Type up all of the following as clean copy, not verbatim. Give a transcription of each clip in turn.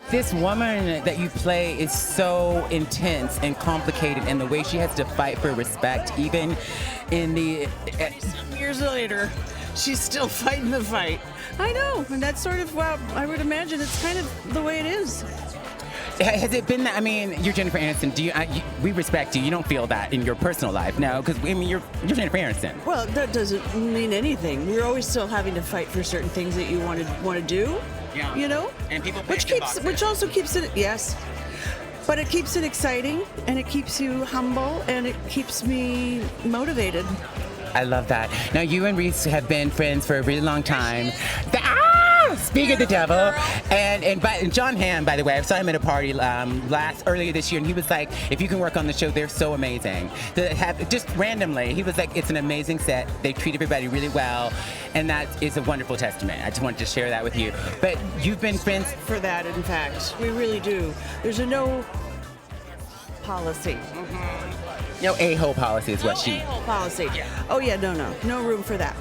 This woman that you play is so intense and complicated, and the way she has to fight for respect, even in the... Some years later, she's still fighting the fight. I know, and that's sort of, well, I would imagine it's kind of the way it is. Has it been that? I mean, you're Jennifer Aniston. We respect you. You don't feel that in your personal life, no? Because I mean, you're Jennifer Aniston. Well, that doesn't mean anything. We're always still having to fight for certain things that you want to do. Yeah. You know, And people which also keeps it, yes, but it keeps it exciting, and it keeps you humble, and it keeps me motivated. I love that. Now, you and Reese have been friends for a really long time. Speak of the devil. And John Hamm, by the way, I saw him at a party earlier this year, and he was like, if you can work on the show, they're so amazing. Just randomly, he was like, it's an amazing set. They treat everybody really well, and that is a wonderful testament. I just wanted to share that with you. But you've been friends... For that, in fact, we really do. There's a no policy. No a-hole policy is what she... No a-hole policy. Yeah. Oh, yeah, no room for that.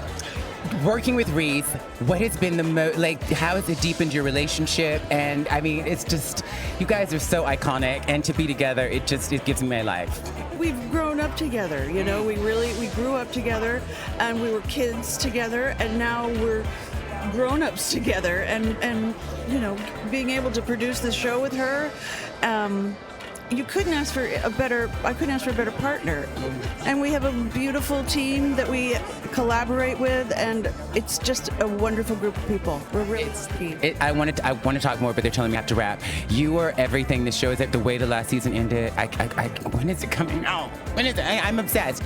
Working with Reese, what has been how has it deepened your relationship? And I mean, it's just, you guys are so iconic, and to be together, it gives me my life. We've grown up together, you know, we grew up together, and we were kids together, and now we're grown-ups together, and you know, being able to produce the show with her, I couldn't ask for a better partner. And we have a beautiful team that we collaborate with, and it's just a wonderful group of people. We're really lucky. I want to talk more, but they're telling me I have to wrap. You are everything. The show is like the way the last season ended. When is it coming out? When is it? I'm obsessed.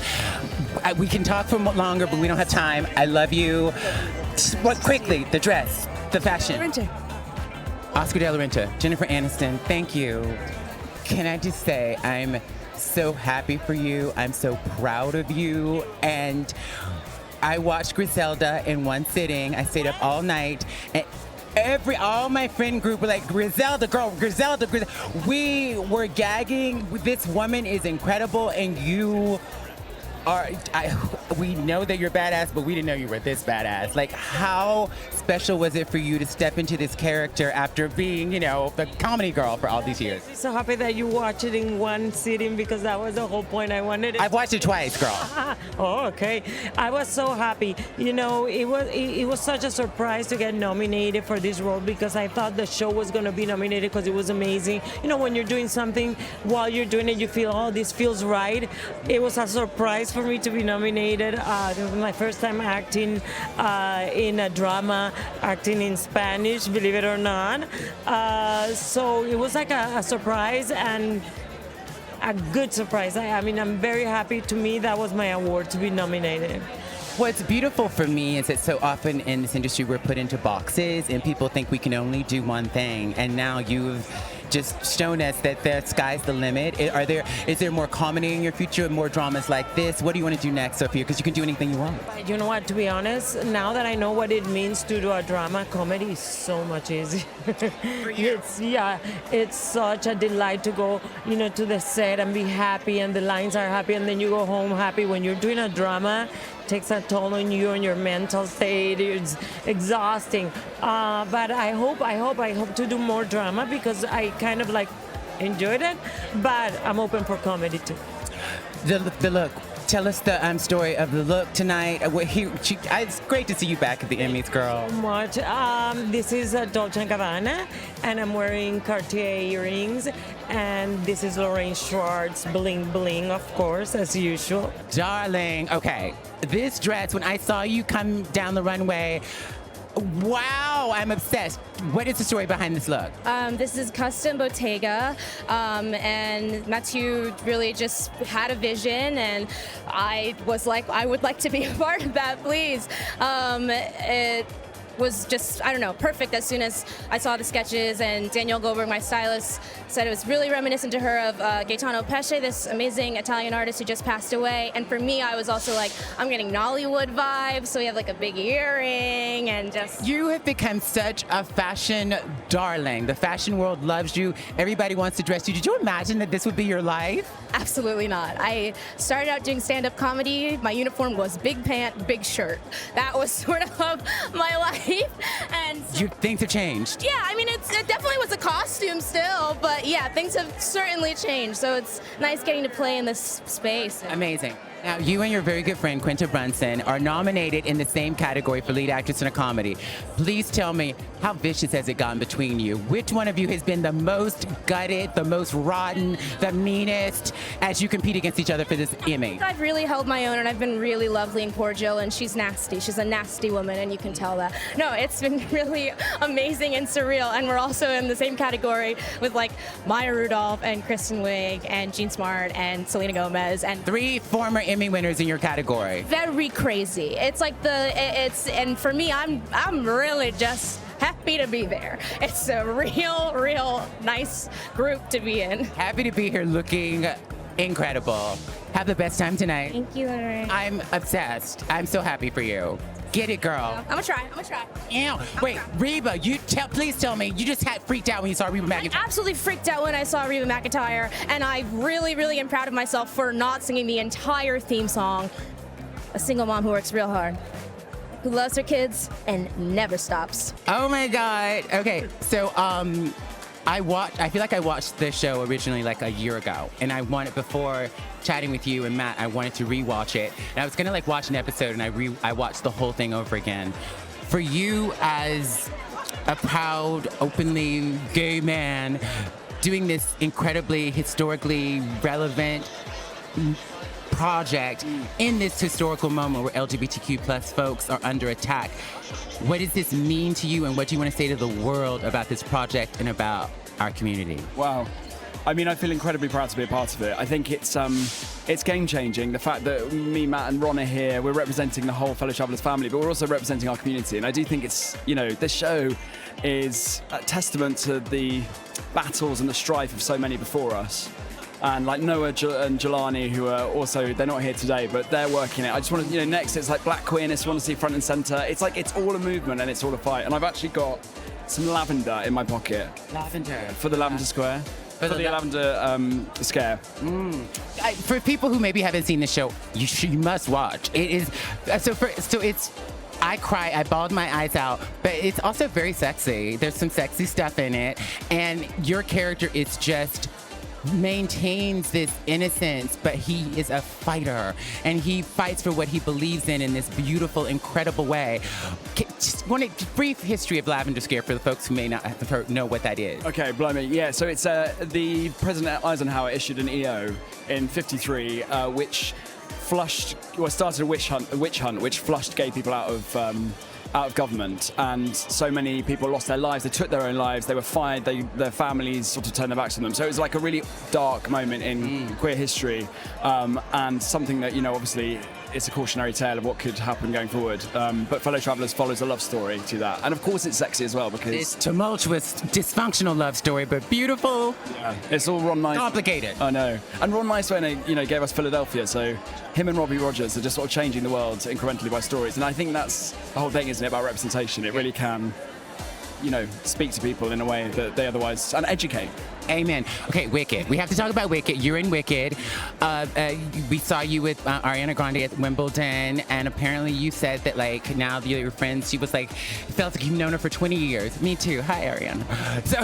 We can talk for longer, but we don't have time. I love you. What quickly? The dress, the fashion. Oscar de la Renta, Jennifer Aniston. Thank you. Can I just say, I'm so happy for you. I'm so proud of you. And I watched Griselda in one sitting. I stayed up all night. And all my friend group were like, Griselda, girl, Griselda. We were gagging. This woman is incredible, and you we know that you're badass, but we didn't know you were this badass. Like, how special was it for you to step into this character after being, you know, the comedy girl for all these years? So happy that you watched it in one sitting, because that was the whole point. I wanted it. I've watched it twice, girl. Oh, okay. I was so happy. You know, it was such a surprise to get nominated for this role, because I thought the show was going to be nominated because it was amazing. You know, when you're doing something, while you're doing it, you feel, oh, this feels right. It was a surprise for me to be nominated. It was my first time acting in a drama, acting in Spanish, believe it or not. So it was like a surprise, and a good surprise. I mean, I'm very happy. To me, that was my award, to be nominated. What's beautiful for me is that so often in this industry we're put into boxes, and people think we can only do one thing. And now you've just shown us that the sky's the limit. Is there more comedy in your future, more dramas like this? What do you want to do next, Sophia? Because you can do anything you want. You know what, to be honest, now that I know what it means to do a drama, comedy is so much easier. It's such a delight to go, you know, to the set and be happy, and the lines are happy, and then you go home happy. When you're doing a drama, takes a toll on you and your mental state. It's exhausting. But I hope to do more drama, because I kind of like enjoyed it. But I'm open for comedy too. The look. Tell us the story of the look tonight. It's great to see you back at the Emmys, girl. So much. This is Dolce & Gabbana, and I'm wearing Cartier earrings, and this is Lorraine Schwartz bling bling, of course, as usual. Darling, okay, this dress, when I saw you come down the runway, wow, I'm obsessed. What is the story behind this look? This is custom Bottega, and Mathieu really just had a vision, and I was like, I would like to be a part of that, please. It was just, I don't know, perfect as soon as I saw the sketches, and Danielle Goldberg, my stylist, said it was really reminiscent to her of Gaetano Pesce, this amazing Italian artist who just passed away. And for me, I was also like, I'm getting Nollywood vibes, so we have like a big earring and just... You have become such a fashion darling. The fashion world loves you. Everybody wants to dress you. Did you imagine that this would be your life? Absolutely not. I started out doing stand-up comedy. My uniform was big pant, big shirt. That was sort of my life. And so, Things have changed. yeah, I mean, it definitely was a costume them still, but yeah, things have certainly changed. So it's nice getting to play in this space. Amazing. Now, you and your very good friend, Quinta Brunson, are nominated in the same category for lead actress in a comedy. Please tell me, how vicious has it gotten between you? Which one of you has been the most gutted, the most rotten, the meanest, as you compete against each other for this Emmy? I've really held my own, and I've been really lovely and cordial, and she's nasty. She's a nasty woman, and you can tell that. No, it's been really amazing and surreal, and we're also in the same category with like Maya Rudolph and Kristen Wiig and Jean Smart and Selena Gomez and 3 former Emmy winners in your category. very crazy. It's like and for me, I'm really just happy to be there. It's a real nice group to be in. Happy to be here, looking incredible. Have the best time tonight. Thank you, Larry. I'm obsessed. I'm so happy for you. Get it, girl. I'm gonna try. Ew. Wait, Reba, please tell me, you just freaked out when you saw Reba McEntire. I absolutely freaked out when I saw Reba McEntire, and I really am proud of myself for not singing the entire theme song. A single mom who works real hard, who loves her kids and never stops. Oh my God. Okay, so I feel like I watched this show originally like a year ago, and I wanted, before chatting with you and Matt, I wanted to rewatch it. And I was gonna like watch an episode, and I watched the whole thing over again. For you as a proud, openly gay man doing this incredibly historically relevant project in this historical moment where LGBTQ plus folks are under attack, what does this mean to you, and what do you want to say to the world about this project and about our community? Wow. I mean, I feel incredibly proud to be a part of it. I think it's game-changing. The fact that me, Matt, and Ron are here, we're representing the whole Fellow Travelers family, but we're also representing our community. And I do think it's, this show is a testament to the battles and the strife of so many before us. And like Noah and Jelani, who are also, they're not here today, but they're working it. I just want to, next it's like Black Queer, I just want to see front and center. It's like, it's all a movement and it's all a fight. And I've actually got some lavender in my pocket. Lavender. For the Lavender Square. For the Lavender Scare. For people who maybe haven't seen the show, you must watch. It is, I cry, I bawled my eyes out, but it's also very sexy. There's some sexy stuff in it, and your character is just maintains this innocence, but he is a fighter, and he fights for what he believes in this beautiful, incredible way. Just want a brief history of Lavender Scare for the folks who may not know what that is. Okay, blimey. Yeah, so it's the President Eisenhower issued an EO in '53, which started a witch hunt, which flushed gay people out of government, and so many people lost their lives. They took their own lives. They were fired. Their families sort of turned their backs on them. So it was like a really dark moment in queer history, and something that obviously it's a cautionary tale of what could happen going forward. But Fellow Travelers follows a love story to that, and of course it's sexy as well because it's tumultuous, dysfunctional love story, but beautiful. Yeah, it's all Ron Nice. Complicated. I know. And Ron Nice, gave us Philadelphia, so him and Robbie Rogers are just sort of changing the world incrementally by stories, and I think that's the whole thing, isn't it, about representation? It really can, speak to people in a way that they otherwise, and educate. Amen. Okay, Wicked. We have to talk about Wicked. You're in Wicked. We saw you with Ariana Grande at Wimbledon, and apparently you said that, like, now that you're friends, she was like, it felt like you've known her for 20 years. Me too. Hi, Ariana. So,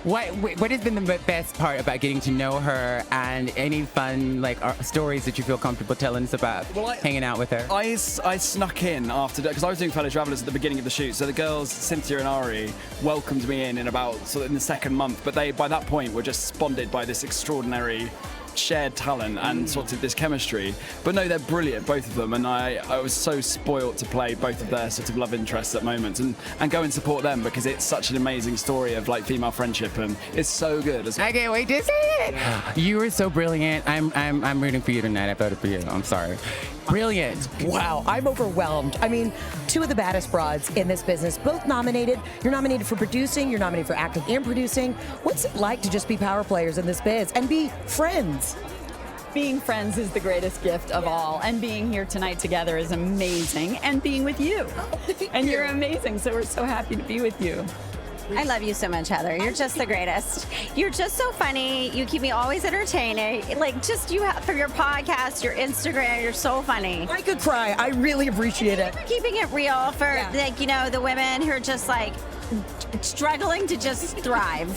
what has been the best part about getting to know her, and any fun, stories that you feel comfortable telling us about hanging out with her? I snuck in after, because I was doing Fellow Travelers at the beginning of the shoot, so the girls, Cynthia and Ari, welcomed me in about in the second month, but by that point were just bonded by this extraordinary shared talent and sort of this chemistry. But no, they're brilliant, both of them, and I was so spoilt to play both of their sort of love interests at moments and go and support them, because it's such an amazing story of female friendship, and it's so good as well. I can't wait to see it. You were so brilliant. I'm rooting for you tonight. I voted for you. I'm sorry. Brilliant. Wow, I'm overwhelmed. I mean, two of the baddest broads in this business, both nominated. You're nominated for producing, you're nominated for acting and producing. What's it like to just be power players in this biz and be friends? Being friends is the greatest gift of all, and being here tonight together is amazing, and being with you. And you're amazing, so we're so happy to be with you. I love you so much, Heather. You're just the greatest. You're just so funny. You keep me always entertaining. For your podcast, your Instagram, you're so funny. I could cry. I really appreciate it. For keeping it real for the women who are just struggling to just thrive.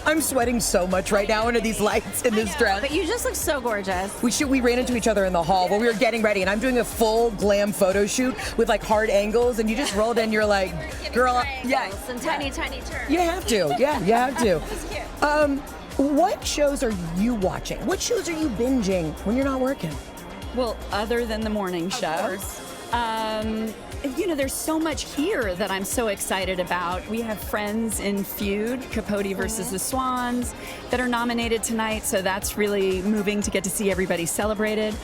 I'm sweating so much right now under these lights in this dress. But you just look so gorgeous. We ran into each other in the hall while we were getting ready, and I'm doing a full glam photo shoot with like hard angles, and you just rolled in. You're like, girl, yeah, and tiny turns. you have to. Yeah, you have to. What shows are you watching? What shows are you binging when you're not working? Well, other than the morning show, there's so much here that I'm so excited about. We have Friends in Feud, Capote versus the Swans, that are nominated tonight, so that's really moving to get to see everybody celebrated.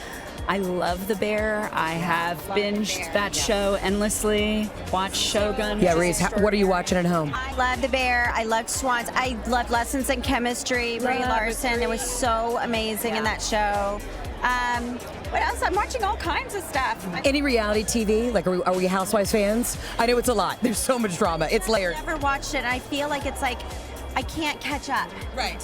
I love The Bear. I have binged that show endlessly, watched Shogun. Yeah, Reese, what are you watching at home? I love The Bear. I loved Swans. I loved Lessons in Chemistry. Brie Larson. It was so amazing in that show. What else? I'm watching all kinds of stuff. Any reality TV? Like, are we Housewives fans? I know it's a lot. There's so much drama. It's layered. I've never watched it, and I feel like it's like I can't catch up. Right.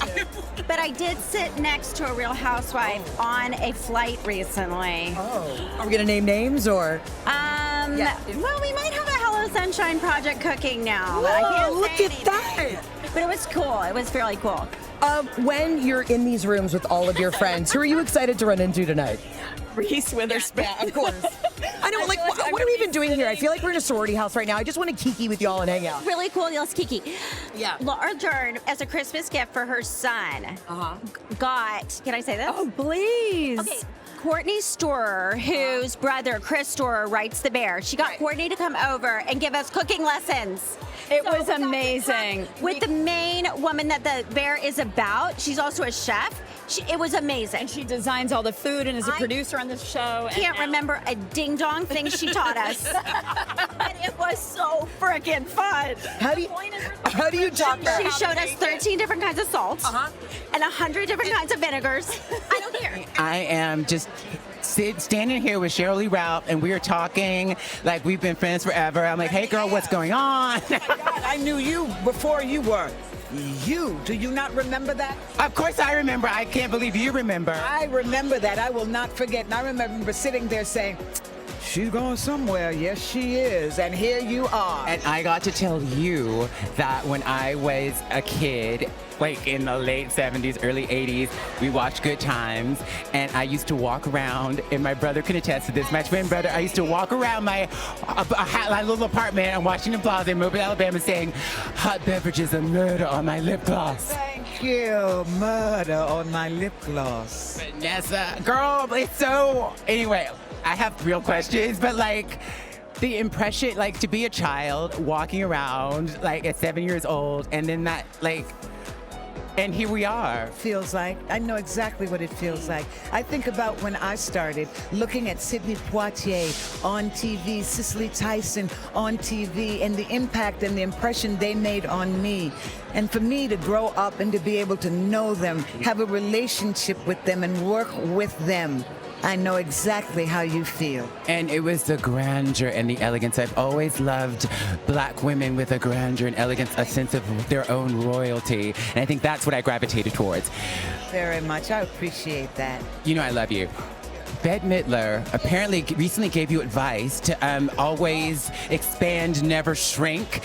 But I did sit next to a Real Housewife on a flight recently. Oh. Are we going to name names or? Well, we might have a Hello Sunshine project cooking now. But I can't look say at anything. that. But it was cool. It was fairly cool. When you're in these rooms with all of your friends, who are you excited to run into tonight? Reese Witherspoon. Yeah, of course. I know, like, what are we even doing here? I feel like we're in a sorority house right now. I just want to kiki with y'all and hang out. Really cool. Let's kiki. Yeah. Laura Dern, as a Christmas gift for her son, got, can I say this? Oh, please. Okay. Courtney Storer, whose brother, Chris Storer, writes The Bear. She got Courtney to come over and give us cooking lessons. It was amazing. With the main woman that The Bear is about. She's also a chef. It was amazing. And she designs all the food and is a producer on the show. Can't remember a ding-dong thing she taught us. But it was so freaking fun. How do you talk that? She showed us 13 different kinds of salt and 100 different kinds of vinegars. I don't care. I am just standing here with Cheryl Lee Ralph, and we are talking like we've been friends forever. I'm like, hey, girl, what's going on? I knew you before you were. Do you not remember that? Of course I remember. I can't believe you remember. I remember that. I will not forget. And I remember sitting there saying, she's going somewhere. Yes, she is. And here you are. And I got to tell you that when I was a kid, like in the late 70s, early 80s, we watched Good Times, and I used to walk around, and my brother can attest to this, my twin brother, I used to walk around my little apartment in Washington Plaza in Mobile, Alabama, saying, hot beverages and murder on my lip gloss. Thank you. Murder on my lip gloss. Vanessa, girl, it's so... Anyway, I have real questions, but like... The impression, like, to be a child walking around, like, at 7 years old, and then that, like... And here we are. Feels like. I know exactly what it feels like. I think about when I started looking at Sidney Poitier on TV, Cicely Tyson on TV, and the impact and the impression they made on me. And for me to grow up and to be able to know them, have a relationship with them, and work with them. I know exactly how you feel. And it was the grandeur and the elegance. I've always loved black women with a grandeur and elegance, a sense of their own royalty. And I think that's what I gravitated towards. Very much. I appreciate that. You know I love you. Bette Midler apparently recently gave you advice to always expand, never shrink.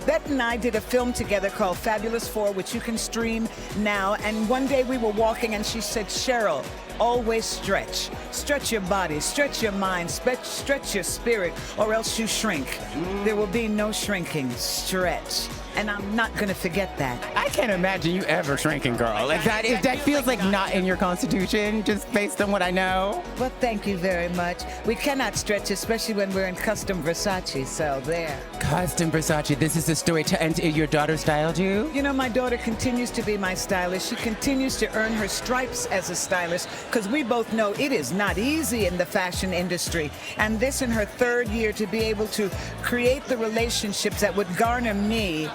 Bette and I did a film together called Fabulous 4, which you can stream now. And one day we were walking and she said, Cheryl, always stretch. Stretch your body, stretch your mind, stretch your spirit, or else you shrink. There will be no shrinking. Stretch. And I'm not going to forget that. I can't imagine you ever shrinking, girl. Like that feels like not in your constitution, just based on what I know. Well, thank you very much. We cannot stretch, especially when we're in custom Versace, so there. Custom Versace, this is the story. And your daughter styled you? You know, my daughter continues to be my stylist. She continues to earn her stripes as a stylist, because we both know it is not easy in the fashion industry. And this in her third year, to be able to create the relationships that would garner me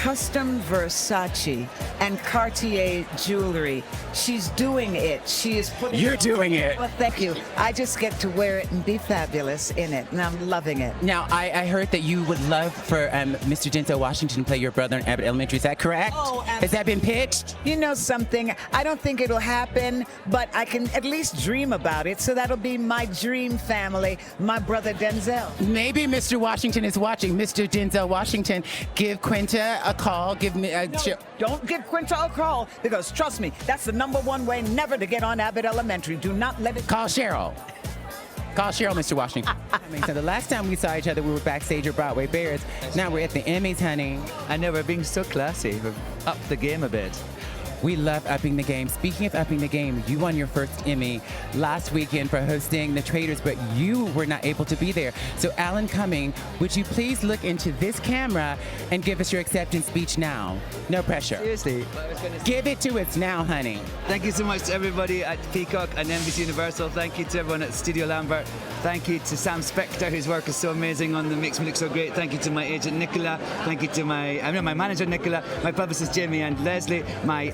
custom Versace and Cartier jewelry. She's doing it. She is putting You're doing it. Well, thank you. I just get to wear it and be fabulous in it, and I'm loving it. Now, I heard that you would love for Mr. Denzel Washington to play your brother in Abbott Elementary. Is that correct? Oh, has that been pitched? You know something? I don't think it'll happen, but I can at least dream about it. So that'll be my dream family, my brother Denzel. Maybe Mr. Washington is watching. Mr. Denzel Washington, give Quinta a call. Give me a... Don't give Quinta a call, because trust me, that's the #1 way never to get on Abbott Elementary. Do not let it... Call Cheryl. Call Cheryl, Mr. Washington. So the last time we saw each other, we were backstage at Broadway Bears. Now we're at the Emmys, honey. I know, we're being so classy. We've upped the game a bit. We love upping the game. Speaking of upping the game, you won your first Emmy last weekend for hosting The Traitors, but you were not able to be there. So Alan Cumming, would you please look into this camera and give us your acceptance speech now? No pressure. Seriously. Give it to us now, honey. Thank you so much to everybody at Peacock and NBC Universal. Thank you to everyone at Studio Lambert. Thank you to Sam Spector, whose work is so amazing on the Makes Me Look So Great. Thank you to my agent Nicola. Thank you to my manager Nicola, my publicist Jamie and Leslie, my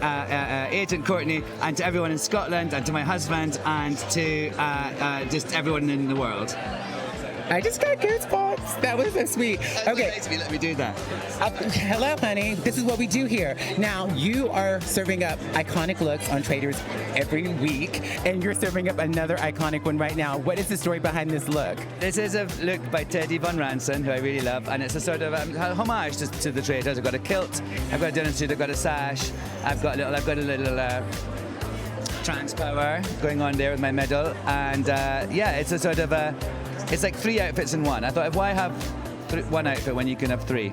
agent Courtney, and to everyone in Scotland, and to my husband, and to just everyone in the world. I just got goosebumps. That was so sweet. Okay. Let me do that. Hello, honey. This is what we do here. Now, you are serving up iconic looks on Traitors every week, and you're serving up another iconic one right now. What is the story behind this look? This is a look by Teddy Von Ranson, who I really love, and it's a sort of homage to the Traitors. I've got a kilt, I've got a dinner suit, I've got a sash, I've got a little trans power going on there with my medal, and yeah, it's a sort of it's like 3 outfits in one. I thought, why have one outfit when you can have 3?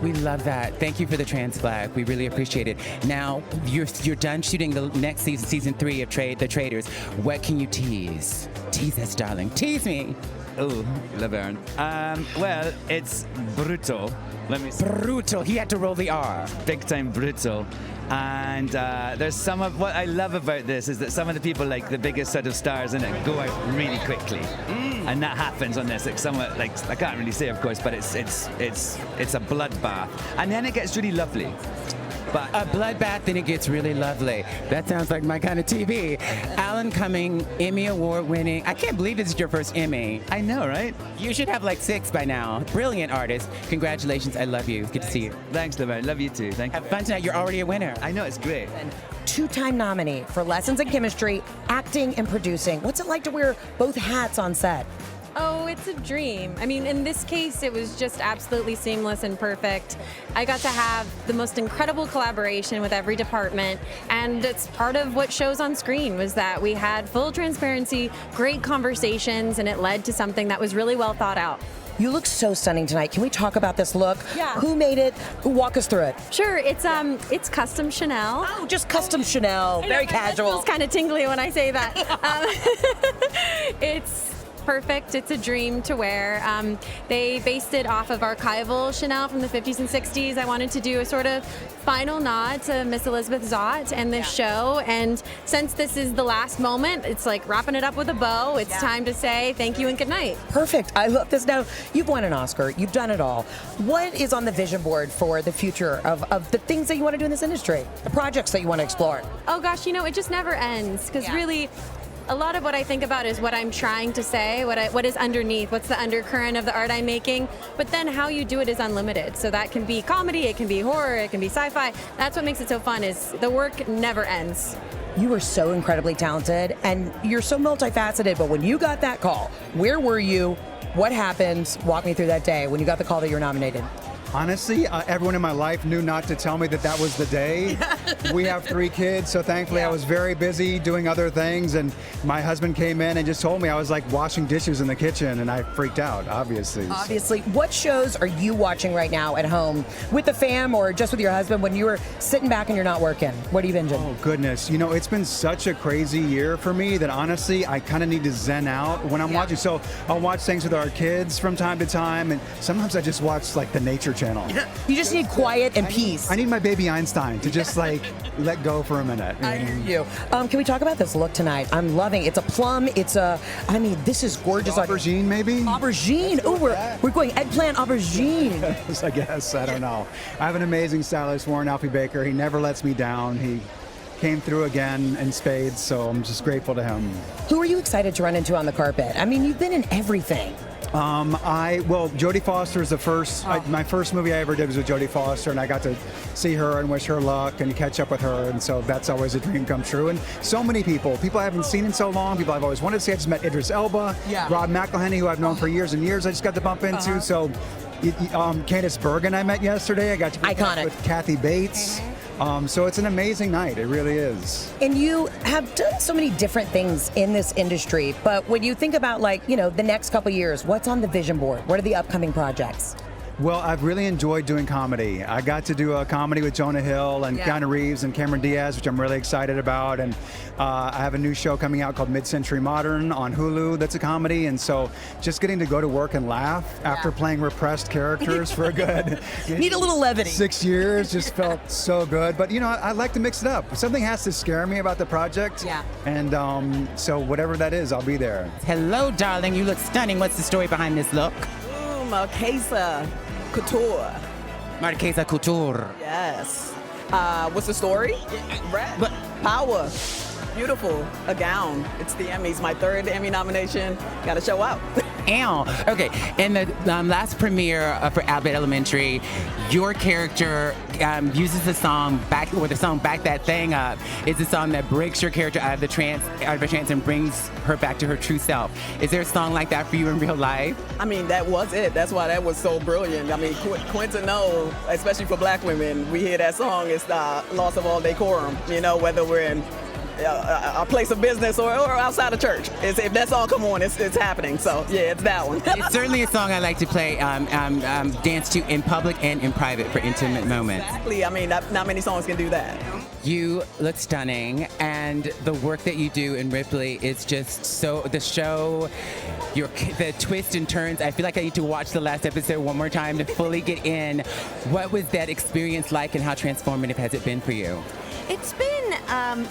We love that. Thank you for the trans flag. We really appreciate it. Now, you're done shooting the next season, season 3 of The Traitors. What can you tease? Tease us, darling. Tease me. Oh, Laverne. Well, it's brutal. Let me see. Brutal. He had to roll the R. Big time brutal. And there's some of what I love about this is that some of the people, like the biggest sort of stars in it, go out really quickly, and that happens on this. Like somewhat, like I can't really say, of course, but it's a bloodbath, and then it gets really lovely. But a bloodbath, then it gets really lovely. That sounds like my kind of TV. Alan Cumming, Emmy Award winning. I can't believe this is your first Emmy. I know, right? You should have like 6 by now. Brilliant artist. Congratulations. I love you. Good to see you. Thanks, Laverne. Love you too. Thank you. Have fun tonight. You're already a winner. I know, it's great. 2-time nominee for Lessons in Chemistry, acting and producing. What's it like to wear both hats on set? Oh, it's a dream. I mean, in this case, it was just absolutely seamless and perfect. I got to have the most incredible collaboration with every department, and it's part of what shows on screen was that we had full transparency, great conversations, and it led to something that was really well thought out. You look so stunning tonight. Can we talk about this look? Yeah. Who made it? Walk us through it. Sure, it's custom Chanel. Oh, just custom Chanel. Very casual. It feels kind of tingly when I say that. It's perfect. It's a dream to wear. They based it off of archival Chanel from the 50s and 60s. I wanted to do a sort of final nod to Miss Elizabeth Zott and this show. And since this is the last moment, it's like wrapping it up with a bow. It's time to say thank you and good night. Perfect. I love this. Now, you've won an Oscar. You've done it all. What is on the vision board for the future of the things that you want to do in this industry? The projects that you want to explore? Oh gosh, it just never ends. Because really, a lot of what I think about is what I'm trying to say, what is underneath, what's the undercurrent of the art I'm making, but then how you do it is unlimited. So that can be comedy, it can be horror, it can be sci-fi. That's what makes it so fun, is the work never ends. You are so incredibly talented, and you're so multifaceted, but when you got that call, where were you? What happened? Walk me through that day when you got the call that you're nominated. Honestly, everyone in my life knew not to tell me that was the day. We have 3 kids, so thankfully I was very busy doing other things, and my husband came in and just told me. I was like washing dishes in the kitchen, and I freaked out, obviously. Obviously. What shows are you watching right now at home with the fam or just with your husband when you were sitting back and you're not working? What are you binging? Oh, goodness. It's been such a crazy year for me that honestly, I kind of need to zen out when I'm watching. So I'll watch things with our kids from time to time, and sometimes I just watch like the Nature Channel channel. You just need quiet and peace. I need my baby Einstein to just like let go for a minute. I hear you. Can we talk about this look tonight? I'm loving it. It's a plum. I mean, this is gorgeous. Aubergine, maybe? Aubergine. Oh, we're going eggplant aubergine. Yes, I guess. I don't know. I have an amazing stylist, Warren Alfie Baker. He never lets me down. He came through again in spades, so I'm just grateful to him. Who are you excited to run into on the carpet? I mean, you've been in everything. Jodie Foster is the first. My first movie I ever did was with Jodie Foster, and I got to see her and wish her luck and catch up with her, and so that's always a dream come true. And so many people I haven't seen in so long, people I've always wanted to see. I just met Idris Elba, Rob McElhenney, who I've known for years and years. I just got to bump into. So, Candice Bergen I met yesterday. I got to iconic with Kathy Bates. So it's an amazing night. It really is. And you have done so many different things in this industry, but when you think about the next couple years, what's on the vision board? What are the upcoming projects? Well, I've really enjoyed doing comedy. I got to do a comedy with Jonah Hill and Keanu Reeves and Cameron Diaz, which I'm really excited about. And I have a new show coming out called Mid-Century Modern on Hulu that's a comedy. And so just getting to go to work and laugh after playing repressed characters for a good... Need a little levity. 6 years just felt so good. But, I like to mix it up. Something has to scare me about the project. Yeah. And so whatever that is, I'll be there. Hello, darling. You look stunning. What's the story behind this look? Marquesa Couture. Marquesa Couture. Yes. What's the story? But power. Beautiful. A gown. It's the Emmys. My 3rd Emmy nomination. Got to show out. Okay, in the last premiere for Albert Elementary, your character uses the song Back That Thing Up. It's a song that breaks your character out of a trance and brings her back to her true self. Is there a song like that for you in real life? I mean, that was it. That's why that was so brilliant. I mean, Quentin knows, especially for black women, we hear that song, it's the loss of all decorum, whether we're in a place of business or outside of church. If that song come on, it's happening. So yeah, it's that one. It's certainly a song I like to play, dance to in public and in private for intimate moments. Exactly. I mean, not many songs can do that. You look stunning, and the work that you do in Ripley is just so. The show, the twists and turns. I feel like I need to watch the last episode one more time to fully get in. What was that experience like, and how transformative has it been for you? It's been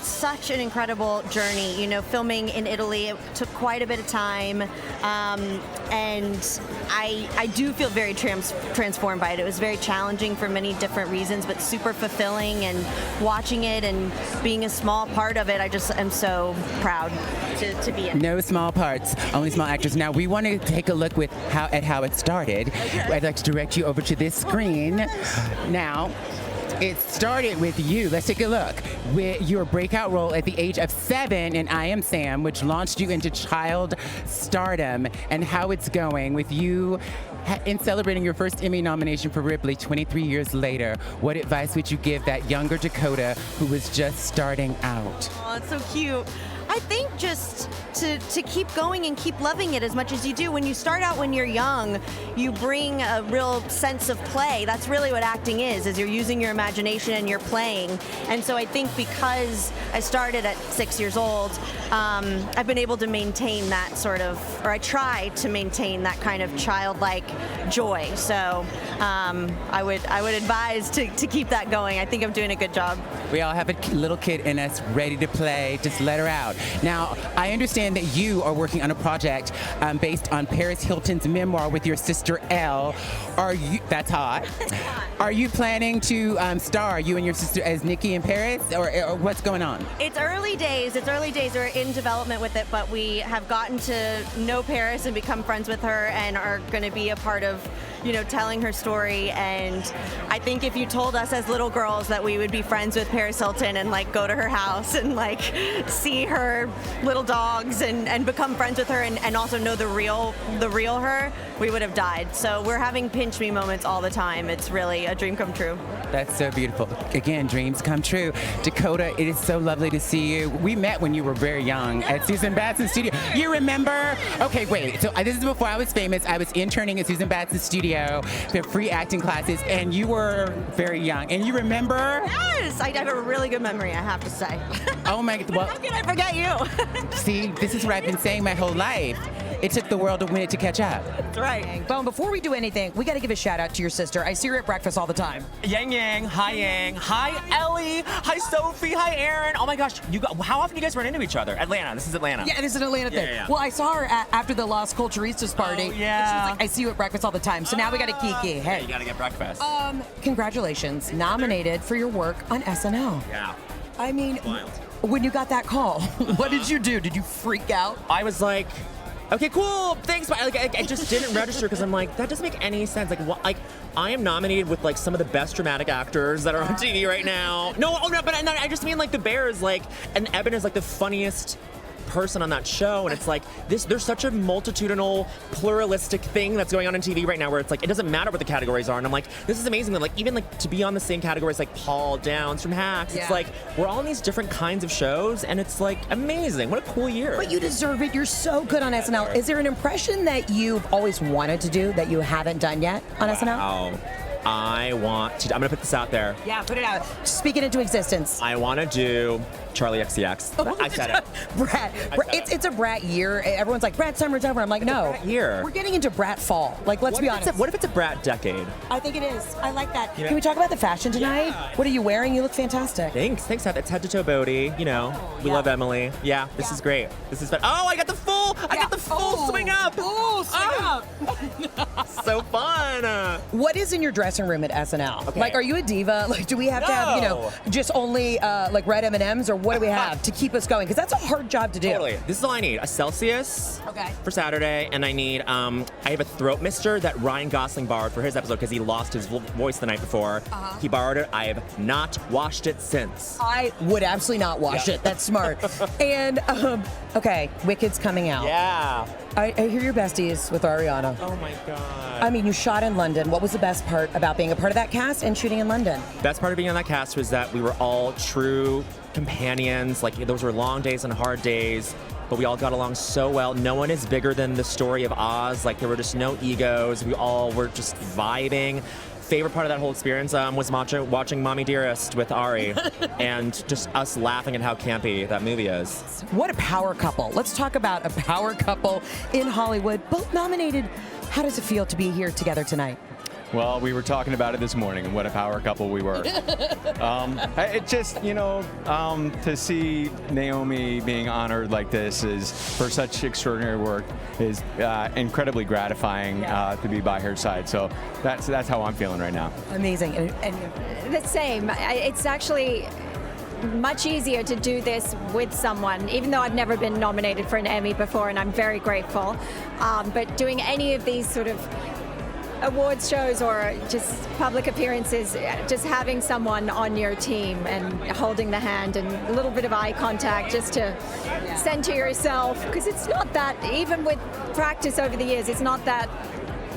such an incredible journey. Filming in Italy, it took quite a bit of time, and I do feel very transformed by it. It was very challenging for many different reasons, but super fulfilling, and watching it and being a small part of it, I just am so proud to be in. No small parts, only small actors. Now, we want to take a look at how it started. I'd like to direct you over to this screen. Now, it started with you. Let's take a look. With your breakout role at the age of 7 in I Am Sam, which launched you into child stardom, and how it's going with you in celebrating your first Emmy nomination for Ripley 23 years later. What advice would you give that younger Dakota who was just starting out? Oh, it's so cute. I think just to keep going and keep loving it as much as you do. When you start out when you're young, you bring a real sense of play. That's really what acting is you're using your imagination and you're playing. And so I think because I started at 6 years old, I've been able to maintain that I try to maintain that kind of childlike joy. So I would advise to keep that going. I think I'm doing a good job. We all have a little kid in us ready to play. Just let her out. Now, I understand that you are working on a project based on Paris Hilton's memoir with your sister Elle. That's hot. Are you planning to star, you and your sister, as Nikki in Paris, or what's going on? It's early days. We're in development with it, but we have gotten to know Paris and become friends with her, and are going to be a part of, telling her story. And I think if you told us as little girls that we would be friends with Paris Hilton and go to her house and see her little dogs and become friends with her and also know the real her, we would have died. So we're having pinch me moments all the time. It's really a dream come true. That's so beautiful. Again, dreams come true. Dakota, it is so lovely to see you. We met when you were very young at Susan Batson's studio. You remember? Okay, wait. So this is before I was famous. I was interning at Susan Batson's studio for free acting classes, and you were very young. And you remember? Yes, I have a really good memory, I have to say. Oh my God. Well, how can I forget you? See, this is what I've been saying my whole life. It took the world a minute to catch up. That's right. Bowen, before we do anything, we got to give a shout out to your sister. I see her at breakfast all the time. Yang Yang, hi Yang, hi Ellie, hi Sophie, hi Aaron. Oh my gosh, how often do you guys run into each other? Atlanta, this is Atlanta. Yeah, it is an Atlanta thing. Yeah. Well, I saw her after the Las Culturistas party. Oh, yeah. And she was like, I see you at breakfast all the time. So now we got to kiki. Hey. Yeah, you gotta get breakfast. Congratulations, nominated for your work on SNL. Yeah. I mean, Wild. when you got that call, what did you do? Did you freak out? I was like, okay, cool, thanks. But I just didn't register because I'm like, that doesn't make any sense. Like, what? Like, I am nominated with like some of the best dramatic actors that are on TV right now. No, but I just mean like the Bears, like, and Eben is like the funniest person on that show, and it's like there's such a multitudinal pluralistic thing that's going on TV right now where it's like it doesn't matter what the categories are, and I'm like, this is amazing that like even like to be on the same categories like Paul Downs from Hacks. It's like we're all in these different kinds of shows, and it's like amazing. What a cool year. But you deserve it. You're so good on SNL. Is there an impression that you've always wanted to do that you haven't done yet on SNL? I'm gonna put this out there. Yeah, put it out. Speak it into existence. I want to do Charlie XCX. I said it. Brat. It's a brat year. Everyone's like, Brat summer's over. I'm like, no. Brat year. We're getting into brat fall. Like, let's be honest. What if it's a brat decade? I think it is. I like that. Yeah. Can we talk about the fashion tonight? Yeah. What are you wearing? You look fantastic. Thanks. It's head to toe Bodie. You know, we love Emily. Yeah, this is great. This is fun. Oh, I got the full swing up. Full swing up. So fun. What is in your dressing room at SNL? Okay. Like, are you a diva? Like, do we have to have, just only like red M&Ms, or what do we have to keep us going? Because that's a hard job to do. Totally. This is all I need. A Celsius for Saturday, and I need, I have a throat mister that Ryan Gosling borrowed for his episode because he lost his voice the night before. He borrowed it. I have not washed it since. I would absolutely not wash it. That's smart. And, okay, Wicked's coming out. Yeah. I hear you're besties with Ariana. Oh my God. I mean, you shot in London. What was the best part about being a part of that cast and shooting in London? Best part of being on that cast was that we were all true companions. Like, those were long days and hard days, but we all got along so well. No one is bigger than the story of Oz. Like, there were just no egos. We all were just vibing. Favorite part of that whole experience was watching Mommy Dearest with Ari and just us laughing at how campy that movie is. What a power couple. Let's talk about a power couple in Hollywood, both nominated. How does it feel to be here together tonight? Well, we were talking about it this morning, and what a power couple we were. It just, to see Naomi being honored like this is for such extraordinary work is incredibly gratifying to be by her side. So that's how I'm feeling right now. Amazing. And the same. It's actually much easier to do this with someone, even though I've never been nominated for an Emmy before, and I'm very grateful. But doing any of these sort of awards shows or just public appearances, just having someone on your team and holding the hand and a little bit of eye contact just to send to yourself, because it's not that, even with practice over the years, it's not that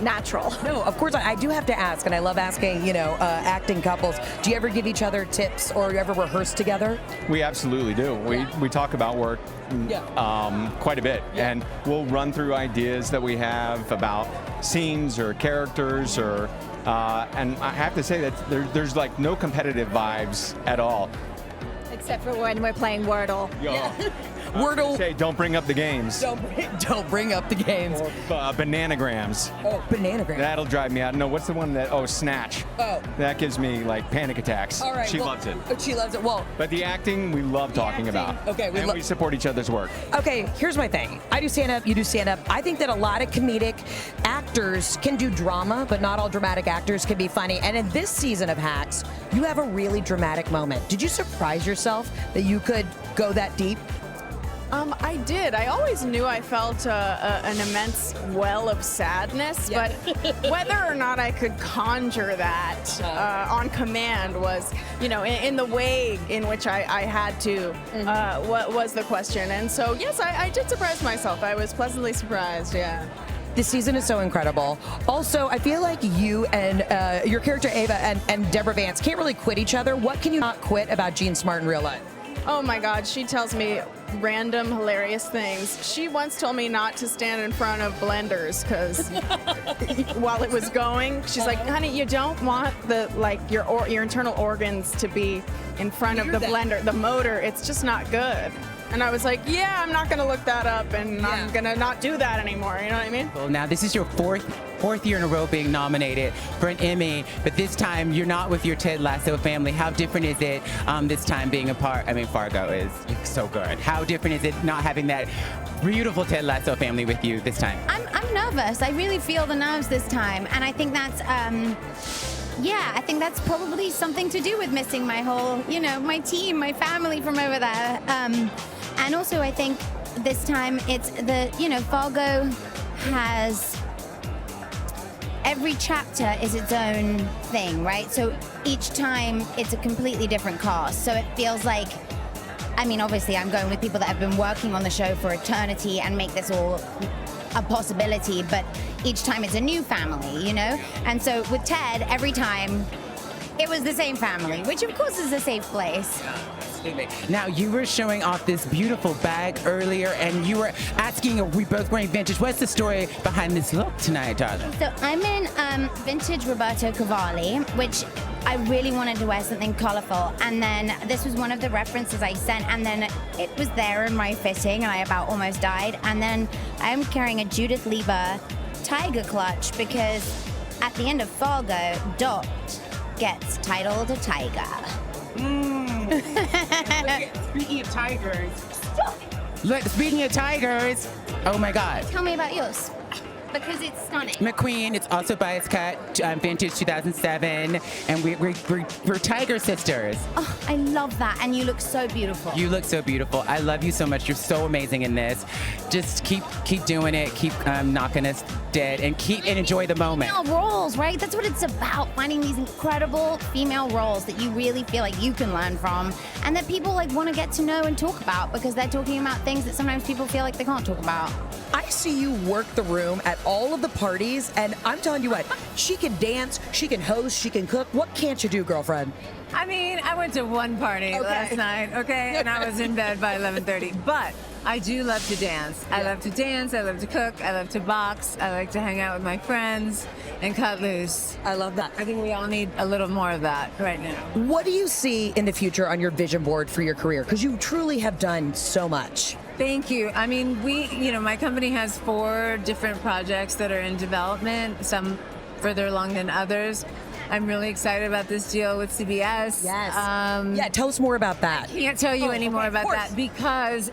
natural. No, of course, I do have to ask, and I love asking, acting couples, do you ever give each other tips or you ever rehearse together? We absolutely do. We talk about work quite a bit, and we'll run through ideas that we have about scenes or characters, or and I have to say that there's like no competitive vibes at all. Except for when we're playing Wordle. Wordle. Say, don't bring up the games. Don't bring up the games. Or bananagrams. Oh, bananagrams. That'll drive me out. No, what's the one that? Oh, Snatch. Oh. That gives me like panic attacks. All right. She loves it. She loves it. Well. But the acting, we love talking about. Okay. We support each other's work. Okay, here's my thing. I do stand up, you do stand up. I think that a lot of comedic actors can do drama, but not all dramatic actors can be funny. And in this season of Hacks, you have a really dramatic moment. Did you surprise yourself that you could go that deep? I did. I always knew I felt an immense well of sadness, but whether or not I could conjure that on command was, in the way in which I had to, what was the question. And so, yes, I did surprise myself. I was pleasantly surprised, yeah. This season is so incredible. Also, I feel like you and your character Ava and Deborah Vance can't really quit each other. What can you not quit about Jean Smart in real life? Oh my God, she tells me random hilarious things. She once told me not to stand in front of blenders because while it was going, she's like, honey, you don't want your internal organs to be in front of the blender, the motor. It's just not good. And I was like, yeah, I'm not going to look that up, and I'm going to not do that anymore. You know what I mean? Well, now this is your fourth year in a row being nominated for an Emmy, but this time you're not with your Ted Lasso family. How different is it this time being a part? I mean, Fargo is so good. How different is it not having that beautiful Ted Lasso family with you this time? I'm nervous. I really feel the nerves this time, and I think that's I think that's probably something to do with missing my whole, my team, my family from over there. And also I think this time it's Fargo has, every chapter is its own thing, right? So each time it's a completely different cast. So it feels like, obviously I'm going with people that have been working on the show for eternity and make this all a possibility, but each time it's a new family, And so with Ted, every time it was the same family, which of course is a safe place. Now, you were showing off this beautiful bag earlier, and you were asking, are we both wearing vintage? What's the story behind this look tonight, darling? So I'm in vintage Roberto Cavalli, which I really wanted to wear something colorful, and then this was one of the references I sent, and then it was there in my fitting, and I about almost died. And then I'm carrying a Judith Lieber tiger clutch because at the end of Fargo, Dot gets titled a tiger. Speaking of tigers. Look, speaking of tigers, oh my God. Tell me about yours. Because it's stunning. McQueen, it's also bias cut, vintage 2007, and we're tiger sisters. Oh, I love that, and you look so beautiful. You look so beautiful. I love you so much. You're so amazing in this. Just keep doing it. Keep knocking us dead, and enjoy the moment. Female roles, right? That's what it's about. Finding these incredible female roles that you really feel like you can learn from, and that people want to get to know and talk about because they're talking about things that sometimes people feel like they can't talk about. I see you work the room at all of the parties, and I'm telling you what, she can dance, she can host, she can cook. What can't you do, girlfriend? I went to one party last night, and I was in bed by 11:30. But I do love to dance. I love to dance, I love to cook, I love to box, I like to hang out with my friends and cut loose. I love that. I think we all need a little more of that right now. What do you see in the future on your vision board for your career? Because you truly have done so much. Thank you. My company has 4 different projects that are in development, some further along than others. I'm really excited about this deal with CBS. Yes. Tell us more about that. I can't tell you any more about that because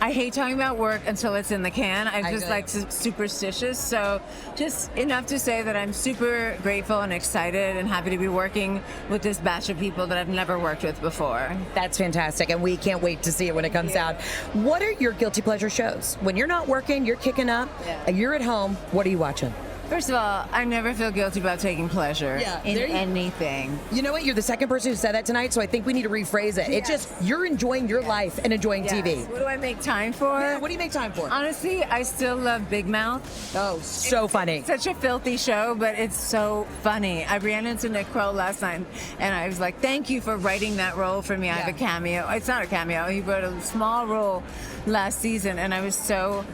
I hate talking about work until it's in the can. I'm just superstitious. So just enough to say that I'm super grateful and excited and happy to be working with this batch of people that I've never worked with before. That's fantastic, and we can't wait to see it when it comes out. What are your guilty pleasure shows? When you're not working, you're kicking up, you're at home, what are you watching? First of all, I never feel guilty about taking pleasure in anything. You know what? You're the second person who said that tonight, so I think we need to rephrase it. It's just, you're enjoying your life and enjoying TV. What do I make time for? Yeah, what do you make time for? Honestly, I still love Big Mouth. Oh, so funny. Such a filthy show, but it's so funny. I ran into Nick Kroll last night, and I was like, thank you for writing that role for me. I have a cameo. It's not a cameo. He wrote a small role last season, and I was so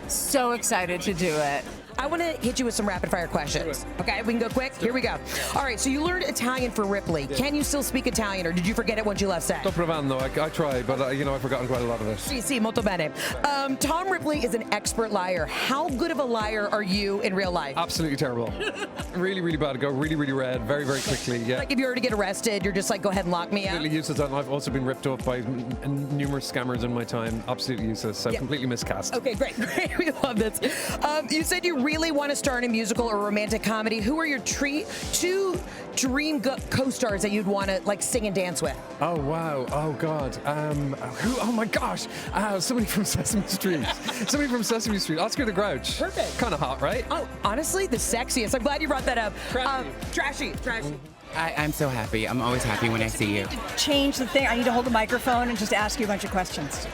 excited to do it. I want to hit you with some rapid fire questions. Okay, we can go quick? Here we go. All right, so you learned Italian for Ripley. Can you still speak Italian, or did you forget it once you left set? Sto provando. I try, but I've forgotten quite a lot of it. Sì, molto bene. Tom Ripley is an expert liar. How good of a liar are you in real life? Absolutely terrible. really, really bad. Go really, really red, very, very quickly. Yeah. Like if you were to get arrested, you're just like, go ahead and lock me out. Completely useless. And I've also been ripped off by numerous scammers in my time. Absolutely useless. So completely miscast. Okay, great. We love this. You said you really want to star in a musical or romantic comedy. Who are your 2 dream co-stars that you'd want to sing and dance with? Oh wow! Oh god! Who? Oh my gosh! Somebody from Sesame Street. Somebody from Sesame Street. Oscar the Grouch. Perfect. Kind of hot, right? Oh, honestly, the sexiest. I'm glad you brought that up. Trashy. I'm so happy. I'm always happy when I see you. Change the thing. I need to hold the microphone and just ask you a bunch of questions.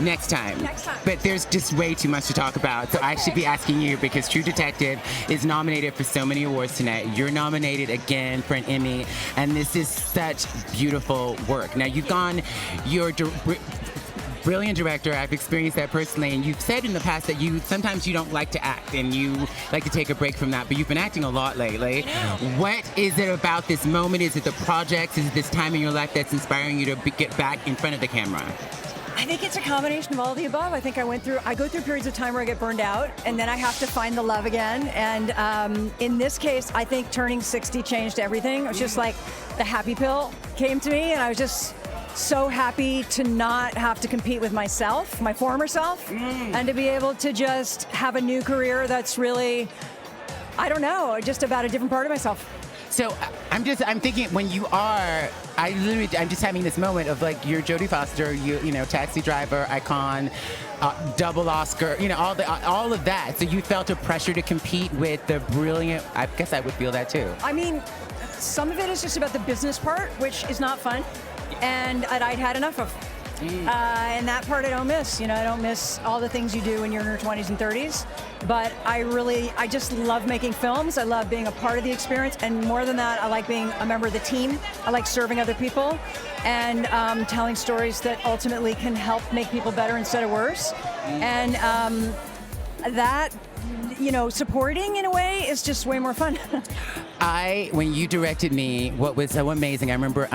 Next time. But there's just way too much to talk about, so I should be asking you because True Detective is nominated for so many awards tonight. You're nominated again for an Emmy, and this is such beautiful work. Now, you're brilliant director. I've experienced that personally, and you've said in the past that sometimes you don't like to act and you like to take a break from that, but you've been acting a lot lately. What is it about this moment? Is it the projects? Is it this time in your life that's inspiring you to get back in front of the camera? I think it's a combination of all of the above. I think I go through periods of time where I get burned out, and then I have to find the love again. And in this case, I think turning 60 changed everything. It was just like the happy pill came to me, and I was just so happy to not have to compete with myself, my former self, and to be able to just have a new career that's really, I don't know, just about a different part of myself. So I'm thinking when you are, I'm just having this moment of like, you're Jodie Foster, you know, taxi driver, icon, double Oscar, you know, all of that. So you felt a pressure to compete with the brilliant, I guess I would feel that too. I mean, some of it is just about the business part, which is not fun, and I'd had enough of. And that part I don't miss. You know, I don't miss all the things you do when you're in your 20s and 30s. But I just love making films. I love being a part of the experience. And more than that, I like being a member of the team. I like serving other people and telling stories that ultimately can help make people better instead of worse. And that, you know, supporting in a way is just way more fun. When you directed me, what was so amazing, I remember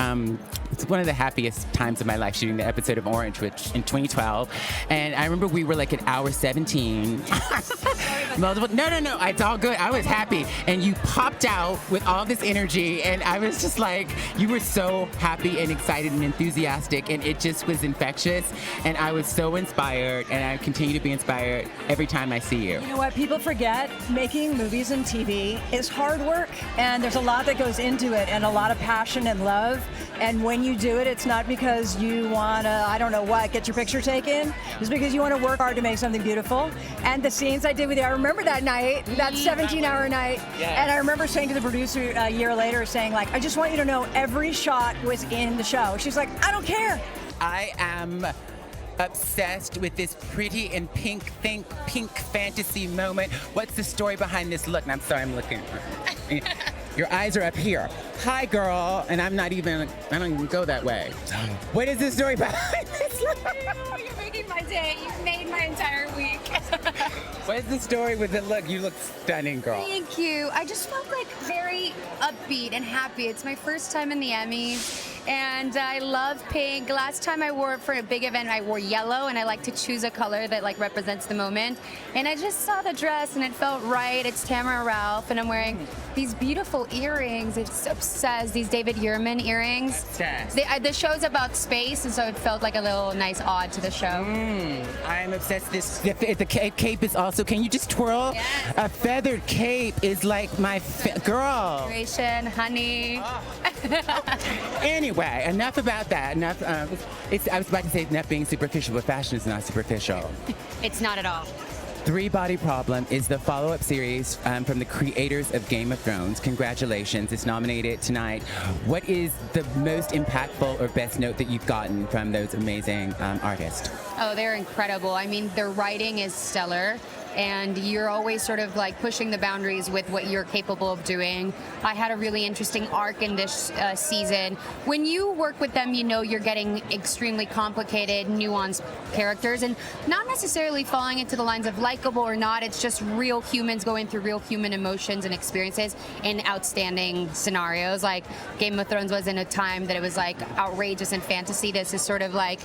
it's one of the happiest times of my life shooting the episode of Orange, which in 2012. And I remember we were like at hour 17. No, it's all good. I was happy. And you popped out with all this energy, and I was just like, you were so happy and excited and enthusiastic, and it just was infectious. And I was so inspired, and I continue to be inspired every time I see you. You know what? People forget making movies and TV is hard work, and there's a lot that goes into it, and a lot of passion and love. And when you do it, it's not because you want to, I don't know what, get your picture taken. It's because you want to work hard to make something beautiful. And the scenes I did with you, I remember that night, that 17-hour night. Yes. And I remember saying to the producer a year later, saying like, I just want you to know every shot was in the show. She's like, I don't care. I am obsessed with this pretty and pink fantasy moment. What's the story behind this look? And I'm sorry, I'm looking. Your eyes are up here. Hi, girl. And I don't even go that way. What is the story behind this look? You're making my day. You've made my entire week. What is the story with the look? You look stunning, girl. Thank you. I just felt like very upbeat and happy. It's my first time in the Emmys. And I love pink. Last time I wore it for a big event, I wore yellow, and I like to choose a color that like represents the moment. And I just saw the dress, and it felt right. It's Tamara Ralph, and I'm wearing these beautiful earrings. It's obsessed. These David Yurman earrings. Obsessed. The show's about space, and so it felt like a little nice ode to the show. I'm obsessed. The cape is also. Can you just twirl? Yes. A feathered cape is like my girl. Inspiration, honey. Anyway, enough about that. Enough. I was about to say enough being superficial, but fashion is not superficial. It's not at all. Three Body Problem is the follow-up series from the creators of Game of Thrones. Congratulations. It's nominated tonight. What is the most impactful or best note that you've gotten from those amazing artists? Oh, they're incredible. I mean, their writing is stellar. And you're always sort of like pushing the boundaries with what you're capable of doing. I had a really interesting arc in this season. When you work with them, you know you're getting extremely complicated, nuanced characters, and not necessarily falling into the lines of likable or not. It's just real humans going through real human emotions and experiences in outstanding scenarios. Like Game of Thrones was in a time that it was like outrageous and fantasy. This is sort of like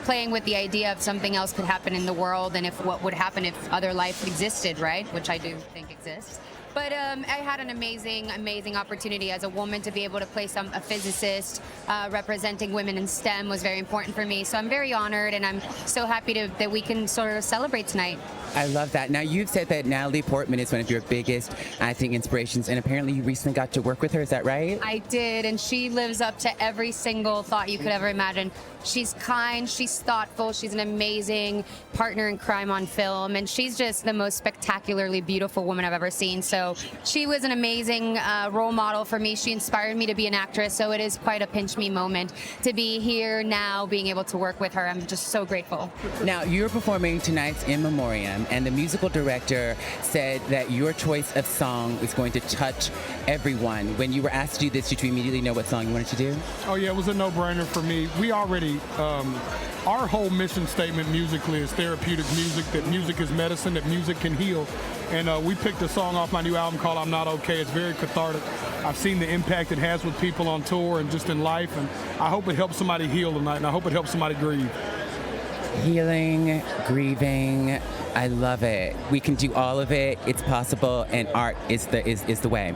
playing with the idea of something else could happen in the world, and if what would happen if other life existed, right? Which I do think exists. But I had an amazing opportunity as a woman to be able to play a physicist. Representing women in STEM was very important for me. So I'm very honored, and I'm so happy that we can sort of celebrate tonight. I love that. Now, you've said that Natalie Portman is one of your biggest acting inspirations, and apparently you recently got to work with her. Is that right? I did, and she lives up to every single thought you could ever imagine. She's kind, she's thoughtful, she's an amazing partner in crime on film, and she's just the most spectacularly beautiful woman I've ever seen. So she was an amazing role model for me. She inspired me to be an actress, so it is quite a pinch me moment to be here now, being able to work with her. I'm just so grateful. Now, you're performing tonight's In Memoriam, and the musical director said that your choice of song is going to touch everyone. When you were asked to do this, did you immediately know what song you wanted to do? Oh yeah, it was a no-brainer for me. We already, our whole mission statement musically is therapeutic music, that music is medicine, that music can heal. And we picked a song off my new album called I'm Not Okay. It's very cathartic. I've seen the impact it has with people on tour and just in life, and I hope it helps somebody heal tonight, and I hope it helps somebody grieve. Healing, grieving, I love it. We can do all of it. It's possible, and art is the way.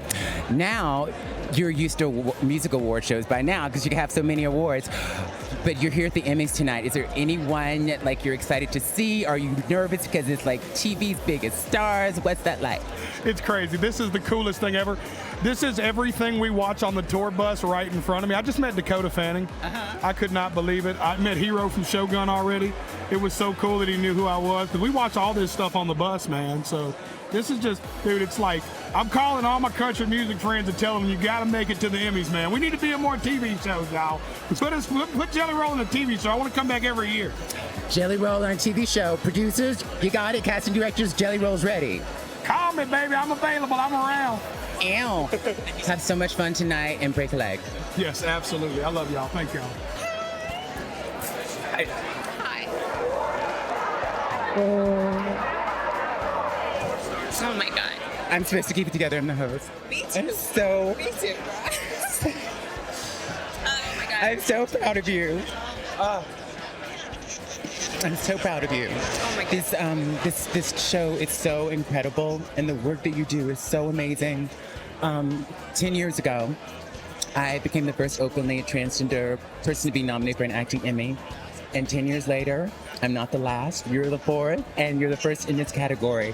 Now, you're used to music award shows by now because you have so many awards. But you're here at the Emmys tonight. Is there anyone like you're excited to see? Are you nervous because it's like TV's biggest stars? What's that like? It's crazy. This is the coolest thing ever. This is everything we watch on the tour bus right in front of me. I just met Dakota Fanning. I could not believe it. I met Hero from Shogun already. It was so cool that he knew who I was because we watch all this stuff on the bus, man. So this is just, dude, it's like, I'm calling all my country music friends and telling them you got to make it to the Emmys, man. We need to be in more TV shows, y'all. Put Jelly Roll in a TV show. I want to come back every year. Jelly Roll on a TV show. Producers, you got it. Casting directors, Jelly Roll's ready. Call me, baby. I'm available. I'm around. Ew. Have so much fun tonight and break a leg. Yes, absolutely. I love y'all. Thank y'all. Hi. Oh my God. I'm supposed to keep it together. I'm the host. Me too. I'm so. Me too. Oh my God. I'm so proud of you. I'm so proud of you. Oh my God. This show is so incredible, and the work that you do is so amazing. 10 years ago, I became the first openly transgender person to be nominated for an acting Emmy. And 10 years later, I'm not the last. You're the fourth, and you're the first in this category.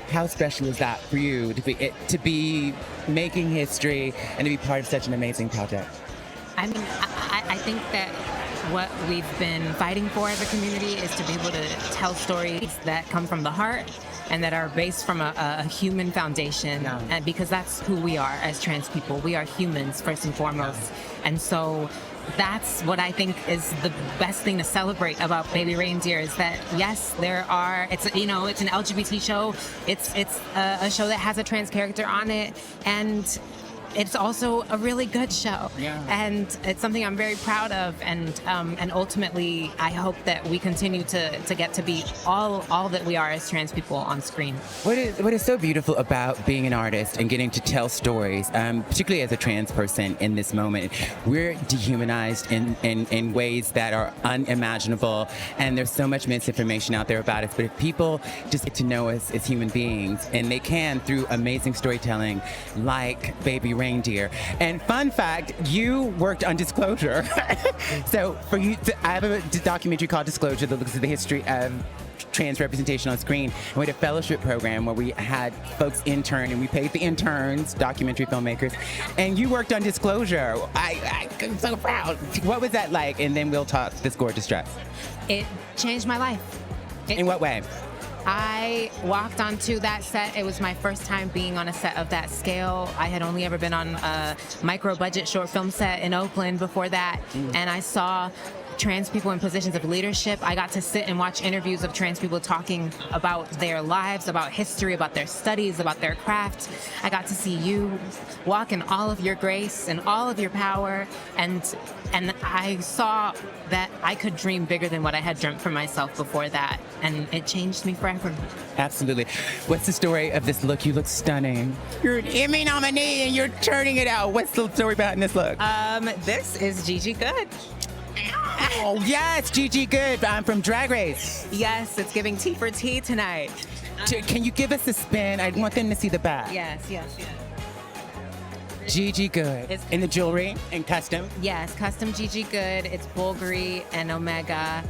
How special is that for you to be making history and to be part of such an amazing project? I mean, I think that what we've been fighting for as a community is to be able to tell stories that come from the heart and that are based from a human foundation, and because that's who we are as trans people. We are humans first and foremost, and so that's what I think is the best thing to celebrate about Baby Reindeer is that yes, there are. It's an LGBT show. It's a show that has a trans character on it, and it's also a really good show. And it's something I'm very proud of, and ultimately I hope that we continue to get to be all that we are as trans people on screen. What is so beautiful about being an artist and getting to tell stories, particularly as a trans person in this moment, we're dehumanized in ways that are unimaginable, and there's so much misinformation out there about us, but if people just get to know us as human beings, and they can through amazing storytelling like Baby Reindeer. And fun fact, you worked on Disclosure. So for you, I have a documentary called Disclosure that looks at the history of trans representation on screen. And we had a fellowship program where we had folks intern, and we paid the interns, documentary filmmakers, and you worked on Disclosure. I'm so proud. What was that like? And then we'll talk this gorgeous dress. It changed my life. In what way? I walked onto that set. It was my first time being on a set of that scale. I had only ever been on a micro-budget short film set in Oakland before that, and I saw trans people in positions of leadership. I got to sit and watch interviews of trans people talking about their lives, about history, about their studies, about their craft. I got to see you walk in all of your grace and all of your power, and I saw that I could dream bigger than what I had dreamt for myself before that, and it changed me forever. Absolutely. What's the story of this look? You look stunning. You're an Emmy nominee and you're turning it out. What's the story behind this look? This is Gigi Good. Oh, yes, Gigi Good. I'm from Drag Race. Yes, it's giving tea for tea tonight. Can you give us a spin? I want them to see the back. Yes. Gigi Good. In the jewelry and custom? Yes, custom Gigi Good. It's Bulgari and Omega.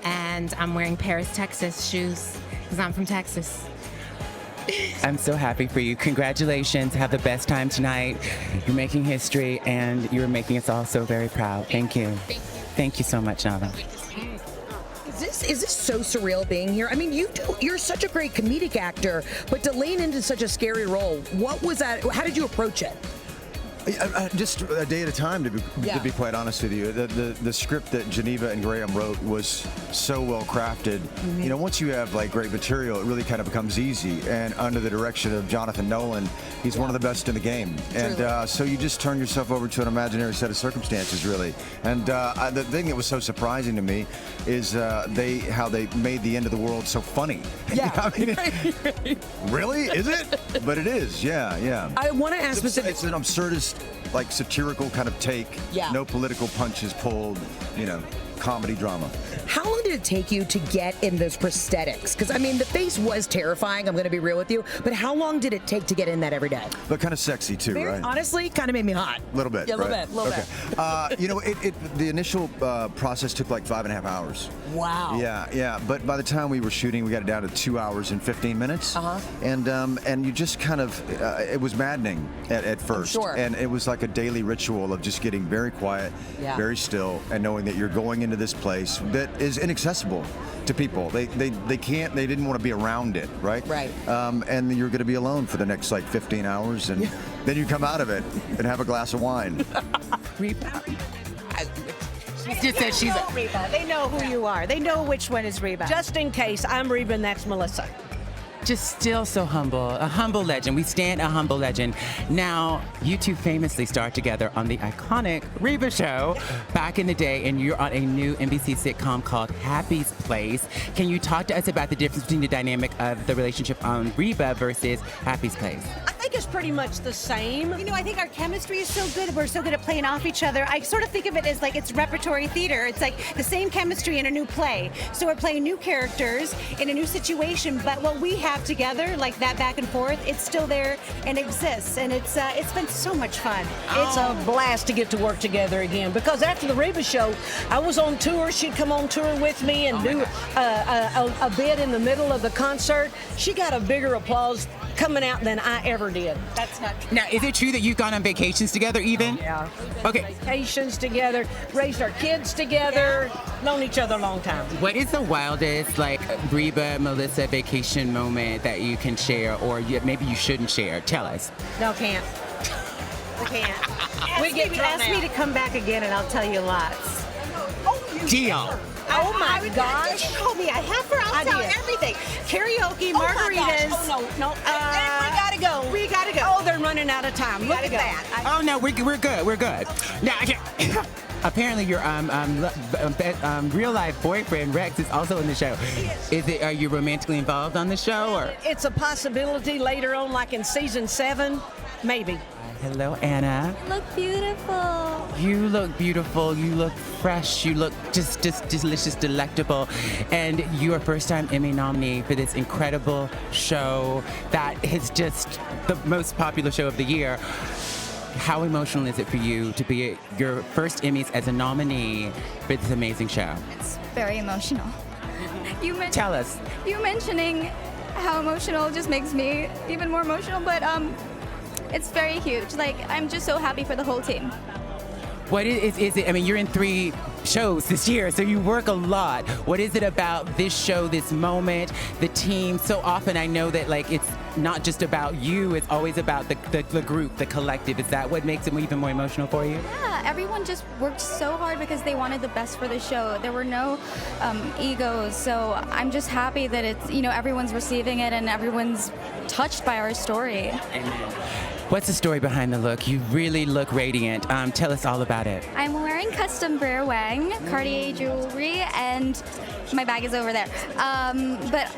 And I'm wearing Paris, Texas shoes because I'm from Texas. I'm so happy for you. Congratulations. Have the best time tonight. You're making history, and you're making us all so very proud. Thank you. Thank you so much, Nava. Is this so surreal being here? I mean, you're such a great comedic actor, but to lean into such a scary role, what was that? How did you approach it? Just a day at a time, to be quite honest with you. The script that Geneva and Graham wrote was so well crafted. You know, once you have like great material, it really kind of becomes easy. And under the direction of Jonathan Nolan, he's one of the best in the game. And so you just turn yourself over to an imaginary set of circumstances, really. And the thing that was so surprising to me is how they made the end of the world so funny. Yeah. I mean, really? Is it? But it is. Yeah. I want to ask it's an absurdist, like satirical kind of take. Yeah. No political punches pulled, comedy drama. How long did it take you to get in those prosthetics? Because, I mean, the face was terrifying, I'm going to be real with you, but how long did it take to get in that every day? But kind of sexy too, Very, right? honestly, kind of made me hot. A little bit. Yeah, a little right? bit, a little bit. You know, the initial process took like 5.5 hours. Wow. Yeah. But by the time we were shooting, we got it down to 2 hours and 15 minutes. And you just kind of, it was maddening at first. sure. And it was like a daily ritual of just getting very quiet, very still, and knowing that you're going into this place that is inaccessible to people. They didn't want to be around it, right? Right. And you're going to be alone for the next like 15 hours, and then you come out of it and have a glass of wine. She just said she's Reba. They know who you are. They know which one is Reba. Just in case, I'm Reba and that's Melissa. just still so humble, a humble legend. We stand a humble legend. Now, you two famously starred together on the iconic Reba Show back in the day, and you're on a new NBC sitcom called Happy's Place. Can you talk to us about the difference between the dynamic of the relationship on Reba versus Happy's Place? I think it's pretty much the same. You know, I think our chemistry is so good. We're so good at playing off each other. I sort of think of it as like it's repertory theater. It's like the same chemistry in a new play. So we're playing new characters in a new situation, but what we have together, like that back and forth, it's still there and exists. And it's been so much fun. It's a blast to get to work together again, because after the Reba Show, I was on tour. She'd come on tour with me and do a bit in the middle of the concert. She got a bigger applause coming out than I ever did. That's not true. Now, is it true that you've gone on vacations together even? Yeah. Okay. Vacations together, raised our kids together, known each other a long time. What is the wildest, like, Reba, Melissa vacation moment that you can share, or maybe you shouldn't share? Tell us. No, can't. We can't. Ask me to come back again and I'll tell you lots. Deal. Oh my gosh. You told me I have her. I'll tell everything. Karaoke, margaritas. Oh no. We gotta go. We gotta go. Oh, they're running out of time. Look at that. Oh no, we're good. We're good. Now, apparently your real life boyfriend Rex is also in the show. Are you romantically involved on the show, or? It's a possibility later on, like in season 7, maybe. Hello, Anna. You look beautiful. You look beautiful. You look fresh. You look just delicious, delectable. And you are first-time Emmy nominee for this incredible show that is just the most popular show of the year. How emotional is it for you to be your first Emmys as a nominee for this amazing show? It's very emotional. Tell us. You mentioning how emotional just makes me even more emotional, but it's very huge. Like, I'm just so happy for the whole team. What is it? I mean, you're in 3 shows this year, so you work a lot. What is it about this show, this moment, the team? So often I know that, like, it's not just about you, it's always about the group, the collective. Is that what makes it even more emotional for you? Yeah, everyone just worked so hard because they wanted the best for the show. There were no egos, so I'm just happy that it's, everyone's receiving it and everyone's touched by our story. Amen. What's the story behind the look? You really look radiant. Tell us all about it. I'm wearing custom Brer Wang Cartier jewelry, and my bag is over there. But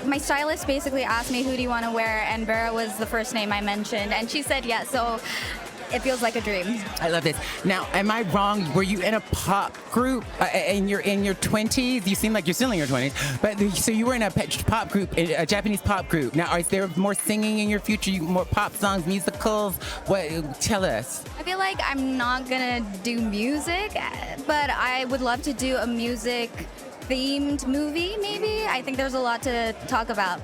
my stylist basically asked me, who do you want to wear? And Vera was the first name I mentioned, and she said yes. So it feels like a dream. I love this. Now, am I wrong? Were you in a pop group in your 20s? You seem like you're still in your 20s. But so you were in a pop group, a Japanese pop group. Now, is there more singing in your future? More pop songs, musicals? What? Tell us. I feel like I'm not gonna do music, but I would love to do a music themed movie, maybe. I think there's a lot to talk about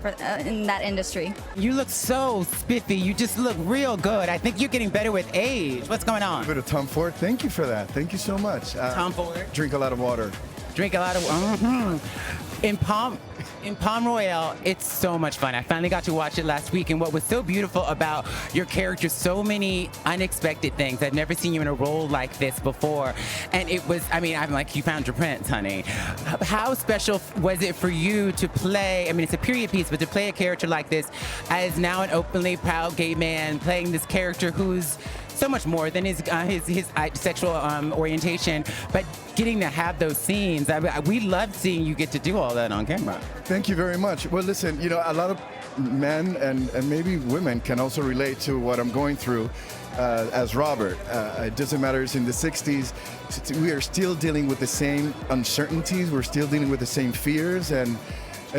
in that industry. You look so spiffy. You just look real good. I think you're getting better with age. What's going on? A bit of Tom Ford. Thank you for that. Thank you so much. Tom Ford. Drink a lot of water. Drink a lot of. In Palm Royale, it's so much fun. I finally got to watch it last week, and what was so beautiful about your character, so many unexpected things. I've never seen you in a role like this before, and it was, I'm like, you found your prince, honey. How special was it for you to play, it's a period piece, but to play a character like this as now an openly proud gay man playing this character who's so much more than his sexual orientation, but getting to have those scenes. We loved seeing you get to do all that on camera. Thank you very much. Well, listen, a lot of men and maybe women can also relate to what I'm going through. as Robert. It doesn't matter, it's in the 60s. We are still dealing with the same uncertainties. We're still dealing with the same fears. And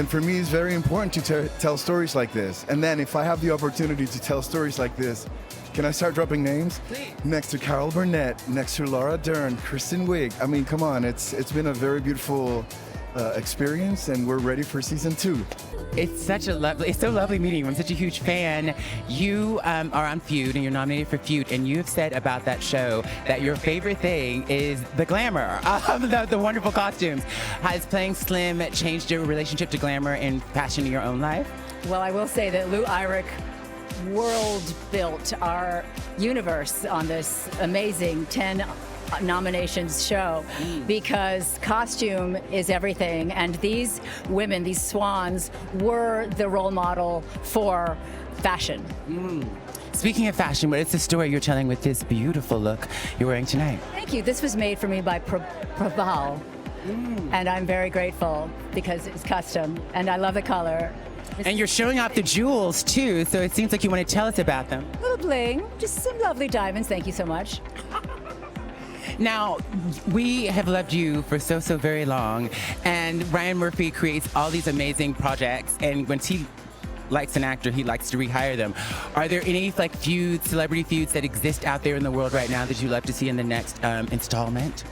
for me, it's very important to tell stories like this. And then if I have the opportunity to tell stories like this, can I start dropping names? Please. Next to Carol Burnett, next to Laura Dern, Kristen Wiig. I mean, come on, it's been a very beautiful experience, and we're ready for season 2. It's so lovely meeting you. I'm such a huge fan. You are on Feud, and you're nominated for Feud, and you've said about that show that your favorite thing is the glamour, the wonderful costumes. Has playing Slim changed your relationship to glamour and fashion in your own life? Well, I will say that Lou Eyrich world built our universe on this amazing 10 nominations show because costume is everything, and these women, these swans, were the role model for fashion. Speaking of fashion, what is the story you're telling with this beautiful look you're wearing tonight? Thank you. This was made for me by Praval, and I'm very grateful because it's custom, and I love the color. And you're showing off the jewels too, so it seems like you want to tell us about them. Little bling, just some lovely diamonds. Thank you so much. Now, we have loved you for so very long, and Ryan Murphy creates all these amazing projects, and when he likes an actor, he likes to rehire them. Are there any celebrity feuds that exist out there in the world right now that you'd love to see in the next installment?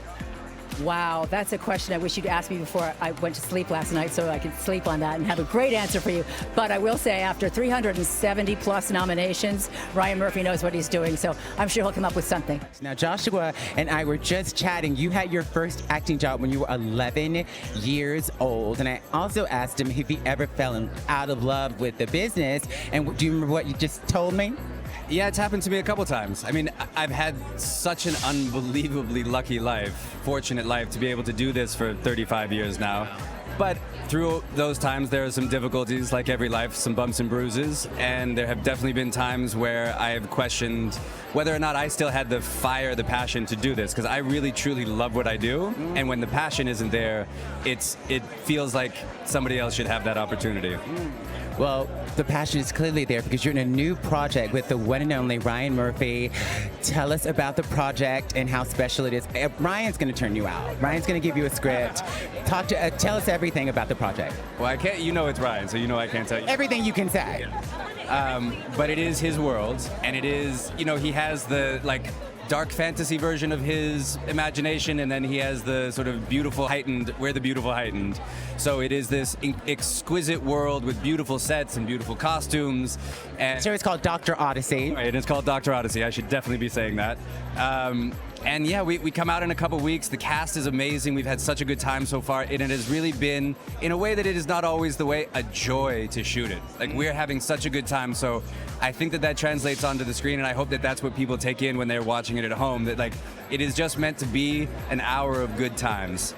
Wow, that's a question I wish you'd asked me before I went to sleep last night so I could sleep on that and have a great answer for you. But I will say, after 370 plus nominations, Ryan Murphy knows what he's doing, so I'm sure he'll come up with something. Now, Joshua and I were just chatting. You had your first acting job when you were 11 years old, and I also asked him if he ever fell out of love with the business. And do you remember what you just told me? Yeah, it's happened to me a couple times. I mean, I've had such an unbelievably lucky life, fortunate life, to be able to do this for 35 years now. But through those times, there are some difficulties, like every life, some bumps and bruises. And there have definitely been times where I have questioned whether or not I still had the fire, the passion to do this, because I really, truly love what I do. And when the passion isn't there, it feels like somebody else should have that opportunity. Well, the passion is clearly there because you're in a new project with the one and only Ryan Murphy. Tell us about the project and how special it is. Ryan's going to turn you out. Ryan's going to give you a script. Tell us everything about the project. Well, I can't. You know it's Ryan, so you know I can't tell you everything you can say. But it is his world, and it is. He has the dark fantasy version of his imagination, and then he has the sort of beautiful heightened. We're the beautiful heightened. So it is this exquisite world with beautiful sets and beautiful costumes. And so it's called Dr. Odyssey. Right, it's called Dr. Odyssey. I should definitely be saying that. And yeah, we come out in a couple weeks. The cast is amazing. We've had such a good time so far. And it has really been, in a way that it is not always the way, a joy to shoot it. We're having such a good time. So I think that translates onto the screen. And I hope that that's what people take in when they're watching it at home. That it is just meant to be an hour of good times.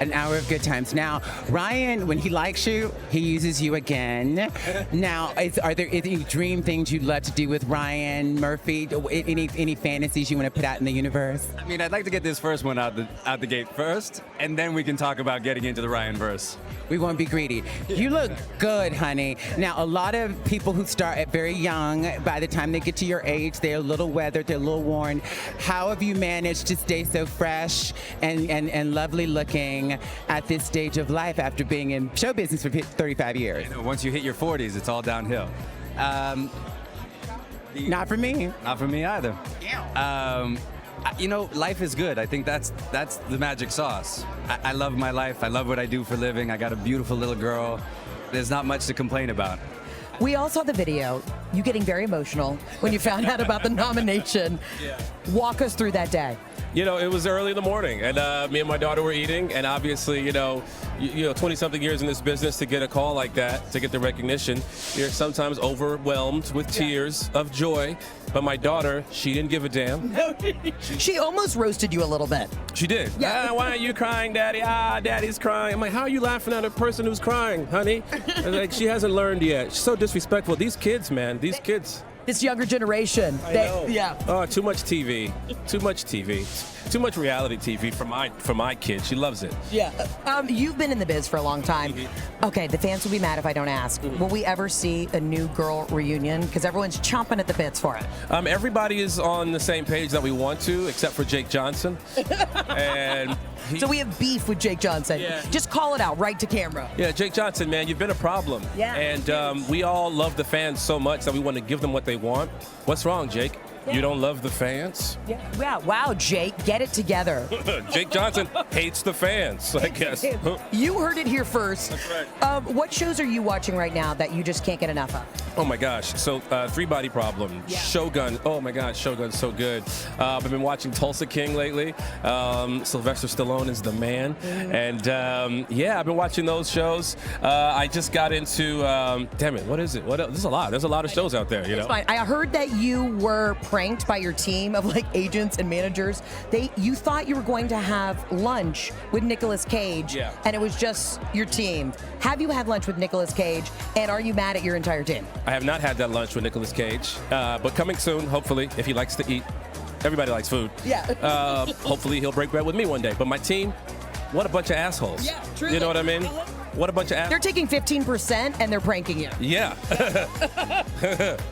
An hour of good times. Now, Ryan, when he likes you, he uses you again. Now, are there any dream things you'd love to do with Ryan Murphy? Any fantasies you want to put out in the universe? I mean, I'd like to get this first one out the gate first, and then we can talk about getting into the Ryan verse. We won't be greedy. You look good, honey. Now, a lot of people who start at very young, by the time they get to your age, they're a little weathered, they're a little worn. How have you managed to stay so fresh and lovely looking at this stage of life after being in show business for 35 years? Once you hit your 40s, it's all downhill. Not for me. Not for me either. Life is good. I think that's the magic sauce. I love my life. I love what I do for a living. I got a beautiful little girl. There's not much to complain about. We all saw the video, you getting very emotional when you found out about the nomination. Yeah. Walk us through that day. It was early in the morning, and me and my daughter were eating, and obviously, 20-something years in this business, to get a call like that, to get the recognition, you're sometimes overwhelmed with tears of joy. But my daughter, she didn't give a damn. She almost roasted you a little bit. She did. Yeah. Why are you crying, Daddy? Daddy's crying. I'm like, how are you laughing at a person who's crying, honey? She hasn't learned yet. She's so disrespectful. These kids, man, these kids. This younger generation. I know. Yeah. Oh, too much TV. Too much TV. Too much reality TV for my kid. She loves it. Yeah. You've been in the biz for a long time. Okay, the fans will be mad if I don't ask. Will we ever see a new girl reunion? Because everyone's chomping at the bits for it. Everybody is on the same page that we want to, except for Jake Johnson. And so we have beef with Jake Johnson. Yeah. Just call it out right to camera. Yeah, Jake Johnson, man, you've been a problem. Yeah. And we all love the fans so much that we want to give them what they want. What's wrong, Jake? Yeah. You don't love the fans? Yeah. Wow, Jake, get it together. Jake Johnson hates the fans, I guess. You heard it here first. That's right. What shows are you watching right now that you just can't get enough of? Oh my gosh. So, Three Body Problem, Shogun. Oh my gosh, Shogun's so good. I've been watching Tulsa King lately. Sylvester Stallone is the man. And I've been watching those shows. I just got into, damn it, what is it? What else? There's a lot. There's a lot of shows out there, you know? It's fine. I heard that you were pranked by your team of like agents and managers. You thought you were going to have lunch with Nicolas Cage, and it was just your team. Have you had lunch with Nicolas Cage, and are you mad at your entire team? I have not had that lunch with Nicolas Cage, but coming soon, hopefully, if he likes to eat. Everybody likes food. Yeah. Hopefully he'll break bread with me one day. But my team, what a bunch of assholes. Yeah, truly. You know what I mean? What a bunch of assholes. They're taking 15% and they're pranking you. Yeah.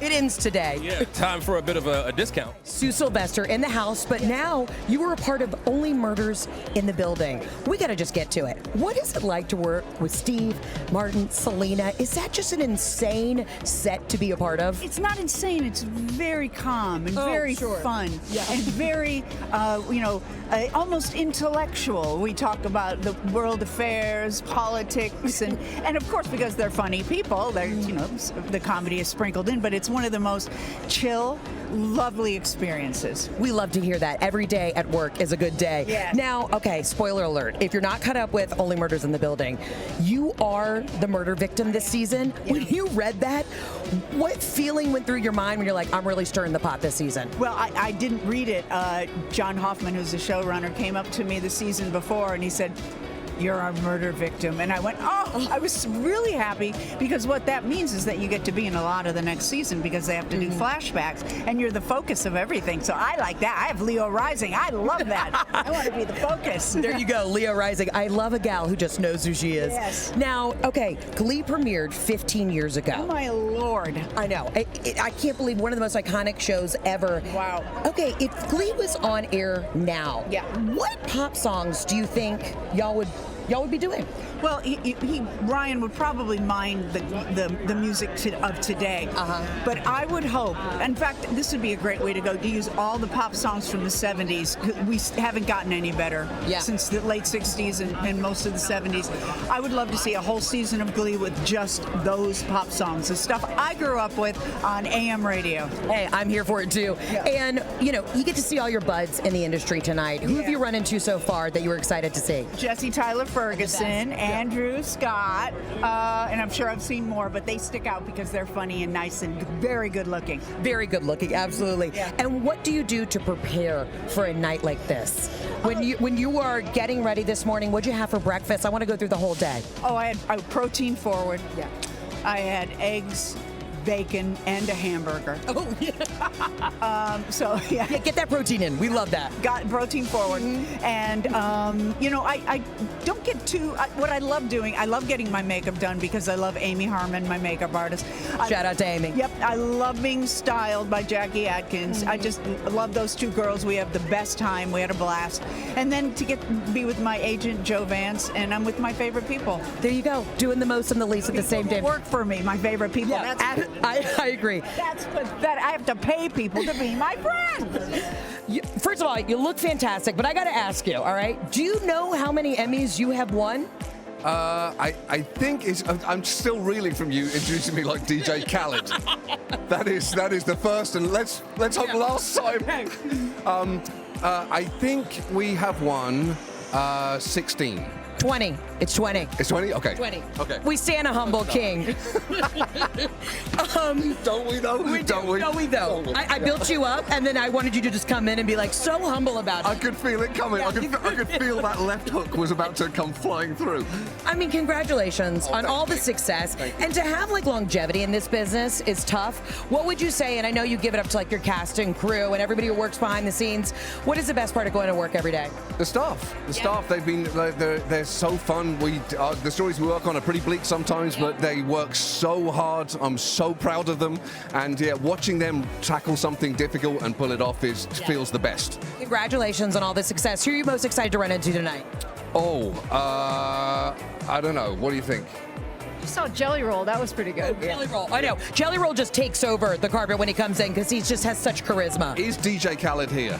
It ends today. Yeah, time for a bit of a discount. Sue Sylvester in the house, but now you were a part of Only Murders in the Building. We got to just get to it. What is it like to work with Steve, Martin, Selena? Is that just an insane set to be a part of? It's not insane. It's very calm and very fun and very, almost intellectual. We talk about the world affairs, politics, and of course, because they're funny people, they're, the comedy is sprinkled in, but it's one of the most chill, lovely experiences. We love to hear that. Every day at work is a good day. Yeah. Now, okay, spoiler alert. If you're not caught up with Only Murders in the Building, you are the murder victim this season. Yeah. When you read that, what feeling went through your mind when you're like, I'm really stirring the pot this season? Well, I didn't read it. John Hoffman, who's the showrunner, came up to me the season before and he said, "You're a murder victim." And I went, oh, I was really happy because what that means is that you get to be in a lot of the next season because they have to do flashbacks and you're the focus of everything. So I like that. I have Leo Rising. I love that. I want to be the focus. There you go, Leo Rising. I love a gal who just knows who she is. Yes. Now, okay, Glee premiered 15 years ago. Oh, my Lord. I know. I can't believe one of the most iconic shows ever. Wow. Okay, if Glee was on air now, what pop songs do you think y'all would be doing? Well, Ryan would probably mind the music of today. But I would hope, in fact, this would be a great way to go, to use all the pop songs from the 70s. We haven't gotten any better since the late 60s and most of the 70s. I would love to see a whole season of Glee with just those pop songs, the stuff I grew up with on AM radio. Hey, I'm here for it too. Yeah. And, you get to see all your buds in the industry tonight. Who have you run into so far that you were excited to see? Jesse Tyler Ferguson, Andrew Scott, and I'm sure I've seen more, but they stick out because they're funny and nice and very good looking. Very good looking, absolutely. Yeah. And what do you do to prepare for a night like this? When you are getting ready this morning, what'd you have for breakfast? I want to go through the whole day. Oh, I had protein forward. Yeah. I had eggs, bacon, and a hamburger. Oh, yeah. Yeah, get that protein in. We love that. Got protein forward. And, I don't get too, what I love doing, I love getting my makeup done because I love Amy Harmon, my makeup artist. Shout out to Amy. Yep. I love being styled by Jackie Atkins. I just love those two girls. We have the best time. We had a blast. And then to be with my agent, Joe Vance, and I'm with my favorite people. There you go. Doing the most and the least at the same time. Work for me, my favorite people. Yeah, I agree. That I have to pay people to be my friends. First of all, you look fantastic, but I got to ask you, all right? Do you know how many Emmys you have won? I think I'm still reeling from you introducing me like DJ Khaled. That is the first, and let's hope last time. I think we have won 16. 20. It's 20. It's 20? Okay. 20. Okay. We stand a humble king. Don't we though? Don't we? No, we don't. I built you up, and then I wanted you to just come in and be like so humble about it. I could feel it coming. I could feel that left hook was about to come flying through. I mean, congratulations on all the success. And to have like longevity in this business is tough. What would you say, and I know you give it up to like your cast and crew and everybody who works behind the scenes, what is the best part of going to work every day? The staff. The staff, they've been, they're so fun. The stories we work on are pretty bleak sometimes, but they work so hard. I'm so proud of them. And yeah, watching them tackle something difficult and pull it off feels the best. Congratulations on all the success. Who are you most excited to run into tonight? Oh, I don't know. What do you think? You saw Jelly Roll. That was pretty good. Jelly Roll. I know. Jelly Roll just takes over the carpet when he comes in because he just has such charisma. Is DJ Khaled here?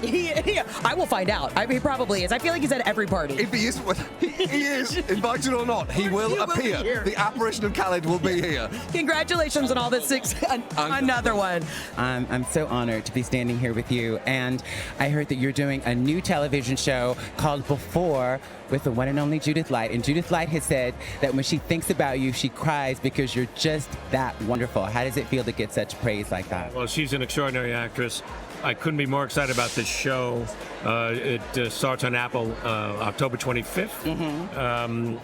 I will find out. He probably is. I feel like he's at every party. If he is, he is, invited or not, he will appear. The apparition of Khaled will be here. Congratulations on all this success. Another one. I'm so honored to be standing here with you. And I heard that you're doing a new television show called Before with the one and only Judith Light. And Judith Light has said that when she thinks about you, she cries because you're just that wonderful. How does it feel to get such praise like that? Well, she's an extraordinary actress. I couldn't be more excited about this show. It starts on Apple October 25th.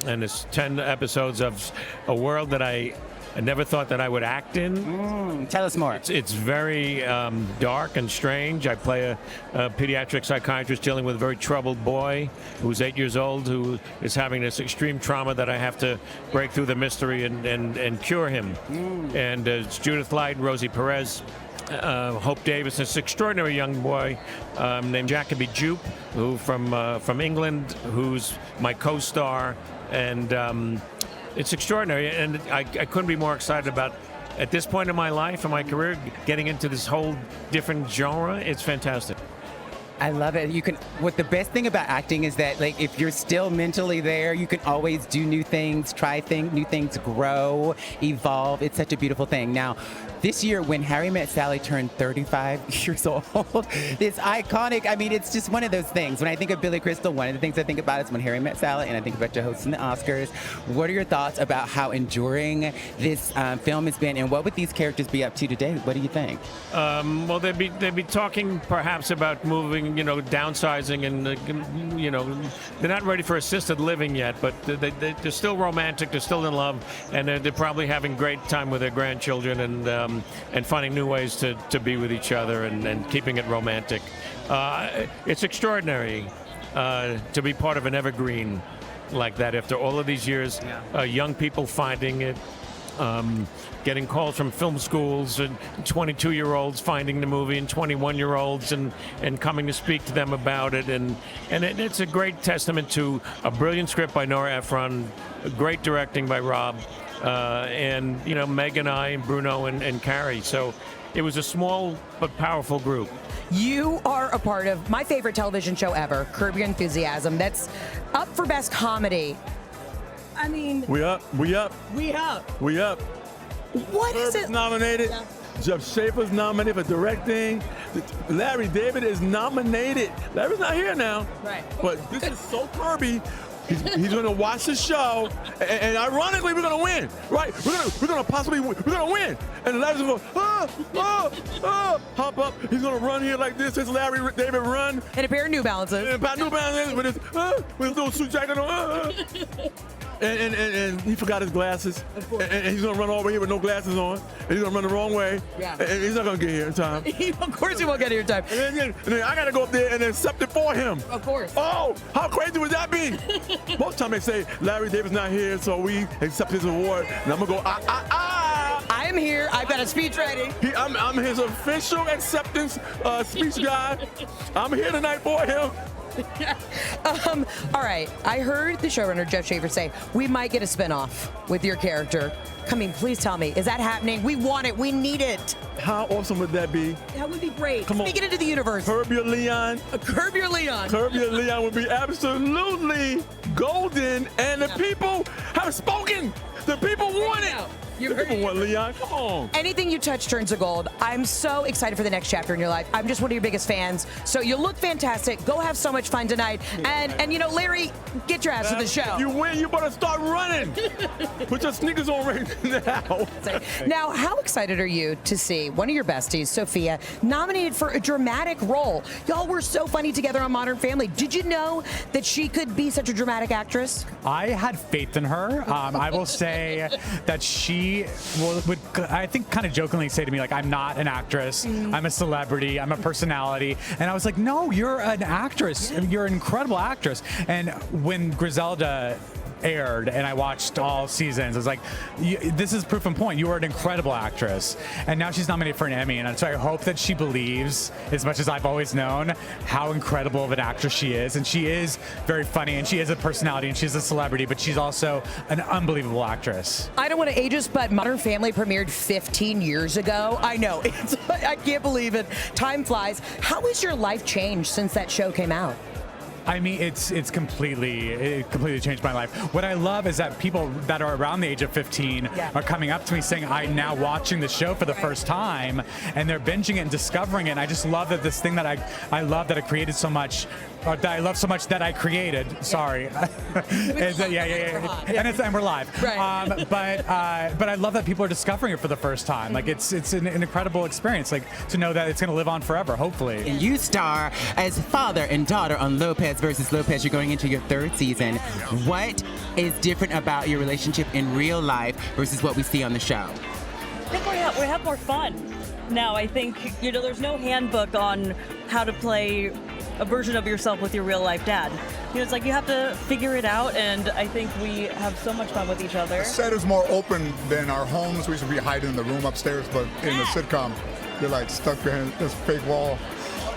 And it's 10 episodes of a world that I never thought that I would act in. Tell us more. It's very dark and strange. I play a pediatric psychiatrist dealing with a very troubled boy who's 8 years old who is having this extreme trauma that I have to break through the mystery and cure him. And it's Judith Light, Rosie Perez, Hope Davis, this extraordinary young boy named Jacoby Jupe, who from England, who's my co-star, and it's extraordinary, and I couldn't be more excited about, at this point in my life and my career, getting into this whole different genre. It's fantastic. I love it. What the best thing about acting is that, like, if you're still mentally there, you can always do new things, try new things, grow, evolve. It's such a beautiful thing. Now, this year, when Harry Met Sally turned 35 years old, it's iconic. I mean, it's just one of those things. When I think of Billy Crystal, one of the things I think about is when Harry Met Sally, and I think about your hosting the Oscars. What are your thoughts about how enduring this film has been, and what would these characters be up to today? What do you think? Well, they'd be talking perhaps about moving, downsizing, and they're not ready for assisted living yet, but they're still romantic, they're still in love, and they're probably having great time with their grandchildren and finding new ways to be with each other and keeping it romantic. It's extraordinary to be part of an evergreen like that after all of these years. Young people finding it. Getting calls from film schools and 22-year-olds finding the movie and 21-year-olds and coming to speak to them about it. And it's a great testament to a brilliant script by Nora Ephron, great directing by Rob, and, Meg and I and Bruno and Carrie. So it was a small but powerful group. You are a part of my favorite television show ever, Curb Your Enthusiasm. That's up for Best Comedy. I mean... We up. What is it? Nominated. Yeah. Jeff Schaefer's nominated for directing. Larry David is nominated. Larry's not here now. Right. But this is so Kirby. He's going to watch the show, and ironically, we're going to win, right? We're going to possibly win. We're going to win. And Larry's going to hop up. He's going to run here like this. It's Larry David run. And a pair of New Balances. And a pair of New Balances with his little suit jacket on. And he forgot his glasses. And he's going to run all the way here with no glasses on. And he's going to run the wrong way. Yeah. And he's not going to get here in time. Of course he won't get here in time. And then I got to go up there and accept it for him. Of course. Oh, how crazy would that be? Most time they say, Larry David's not here, so we accept his award. And I'm going to go, I am here. I've got a speech ready. I'm his official acceptance speech guy. I'm here tonight for him. All right. I heard the showrunner, Jeff Schaefer, say we might get a spinoff with your character. Please tell me, is that happening? We want it. We need it. How awesome would that be? That would be great. Come on. Speak it into the universe. Curb Your Leon. Curb Your Leon. Curb Your Leon would be absolutely golden, and the people have spoken. The people want it. Give him one, Leon. Come on. Anything you touch turns to gold. I'm so excited for the next chapter in your life. I'm just one of your biggest fans. So you look fantastic. Go have so much fun tonight. And you know, Larry, get your ass to the show. If you win, you better start running. Put your sneakers on right now. Now, how excited are you to see one of your besties, Sofía, nominated for a dramatic role? Y'all were so funny together on Modern Family. Did you know that she could be such a dramatic actress? I had faith in her. I will say that she would, I think, kind of jokingly say to me, like, I'm not an actress. I'm a celebrity. I'm a personality. And I was like, no, you're an actress. You're an incredible actress. And when Griselda aired and I watched all seasons, I was like, this is proof and point. You are an incredible actress. And now she's nominated for an Emmy. And so I hope that she believes, as much as I've always known, how incredible of an actress she is. And she is very funny, and she is a personality, and she's a celebrity, but she's also an unbelievable actress. I don't want to age us, but Modern Family premiered 15 years ago. I know. I can't believe it. Time flies. How has your life changed since that show came out? I mean, it completely changed my life. What I love is that people that are around the age of 15 are coming up to me saying, I'm now watching the show for the first time, and they're binging it and discovering it. And I just love that this thing that I love that I created so much, or that I love so much that I created. Sorry. And we're live. Right. But I love that people are discovering it for the first time. Like, it's an incredible experience, like, to know that it's going to live on forever, hopefully. And you star as father and daughter on Lopez versus Lopez. You're going into your third season. What is different about your relationship in real life versus what we see on the show? I think we have more fun now. I think, there's no handbook on how to play a version of yourself with your real life dad. It's like you have to figure it out, and I think we have so much fun with each other. The set is more open than our homes. We should be hiding in the room upstairs, but in the sitcom, you're like stuck behind this fake wall.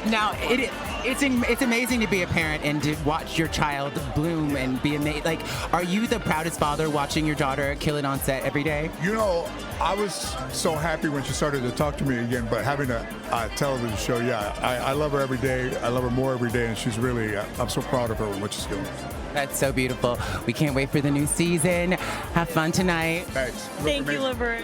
Now, it's amazing to be a parent and to watch your child bloom and be amazed. Like, are you the proudest father watching your daughter kill it on set every day? I was so happy when she started to talk to me again, but having a television show, I love her every day. I love her more every day, and she's really, I'm so proud of her and what she's doing. That's so beautiful. We can't wait for the new season. Have fun tonight. Thanks. Thank you, Laverne.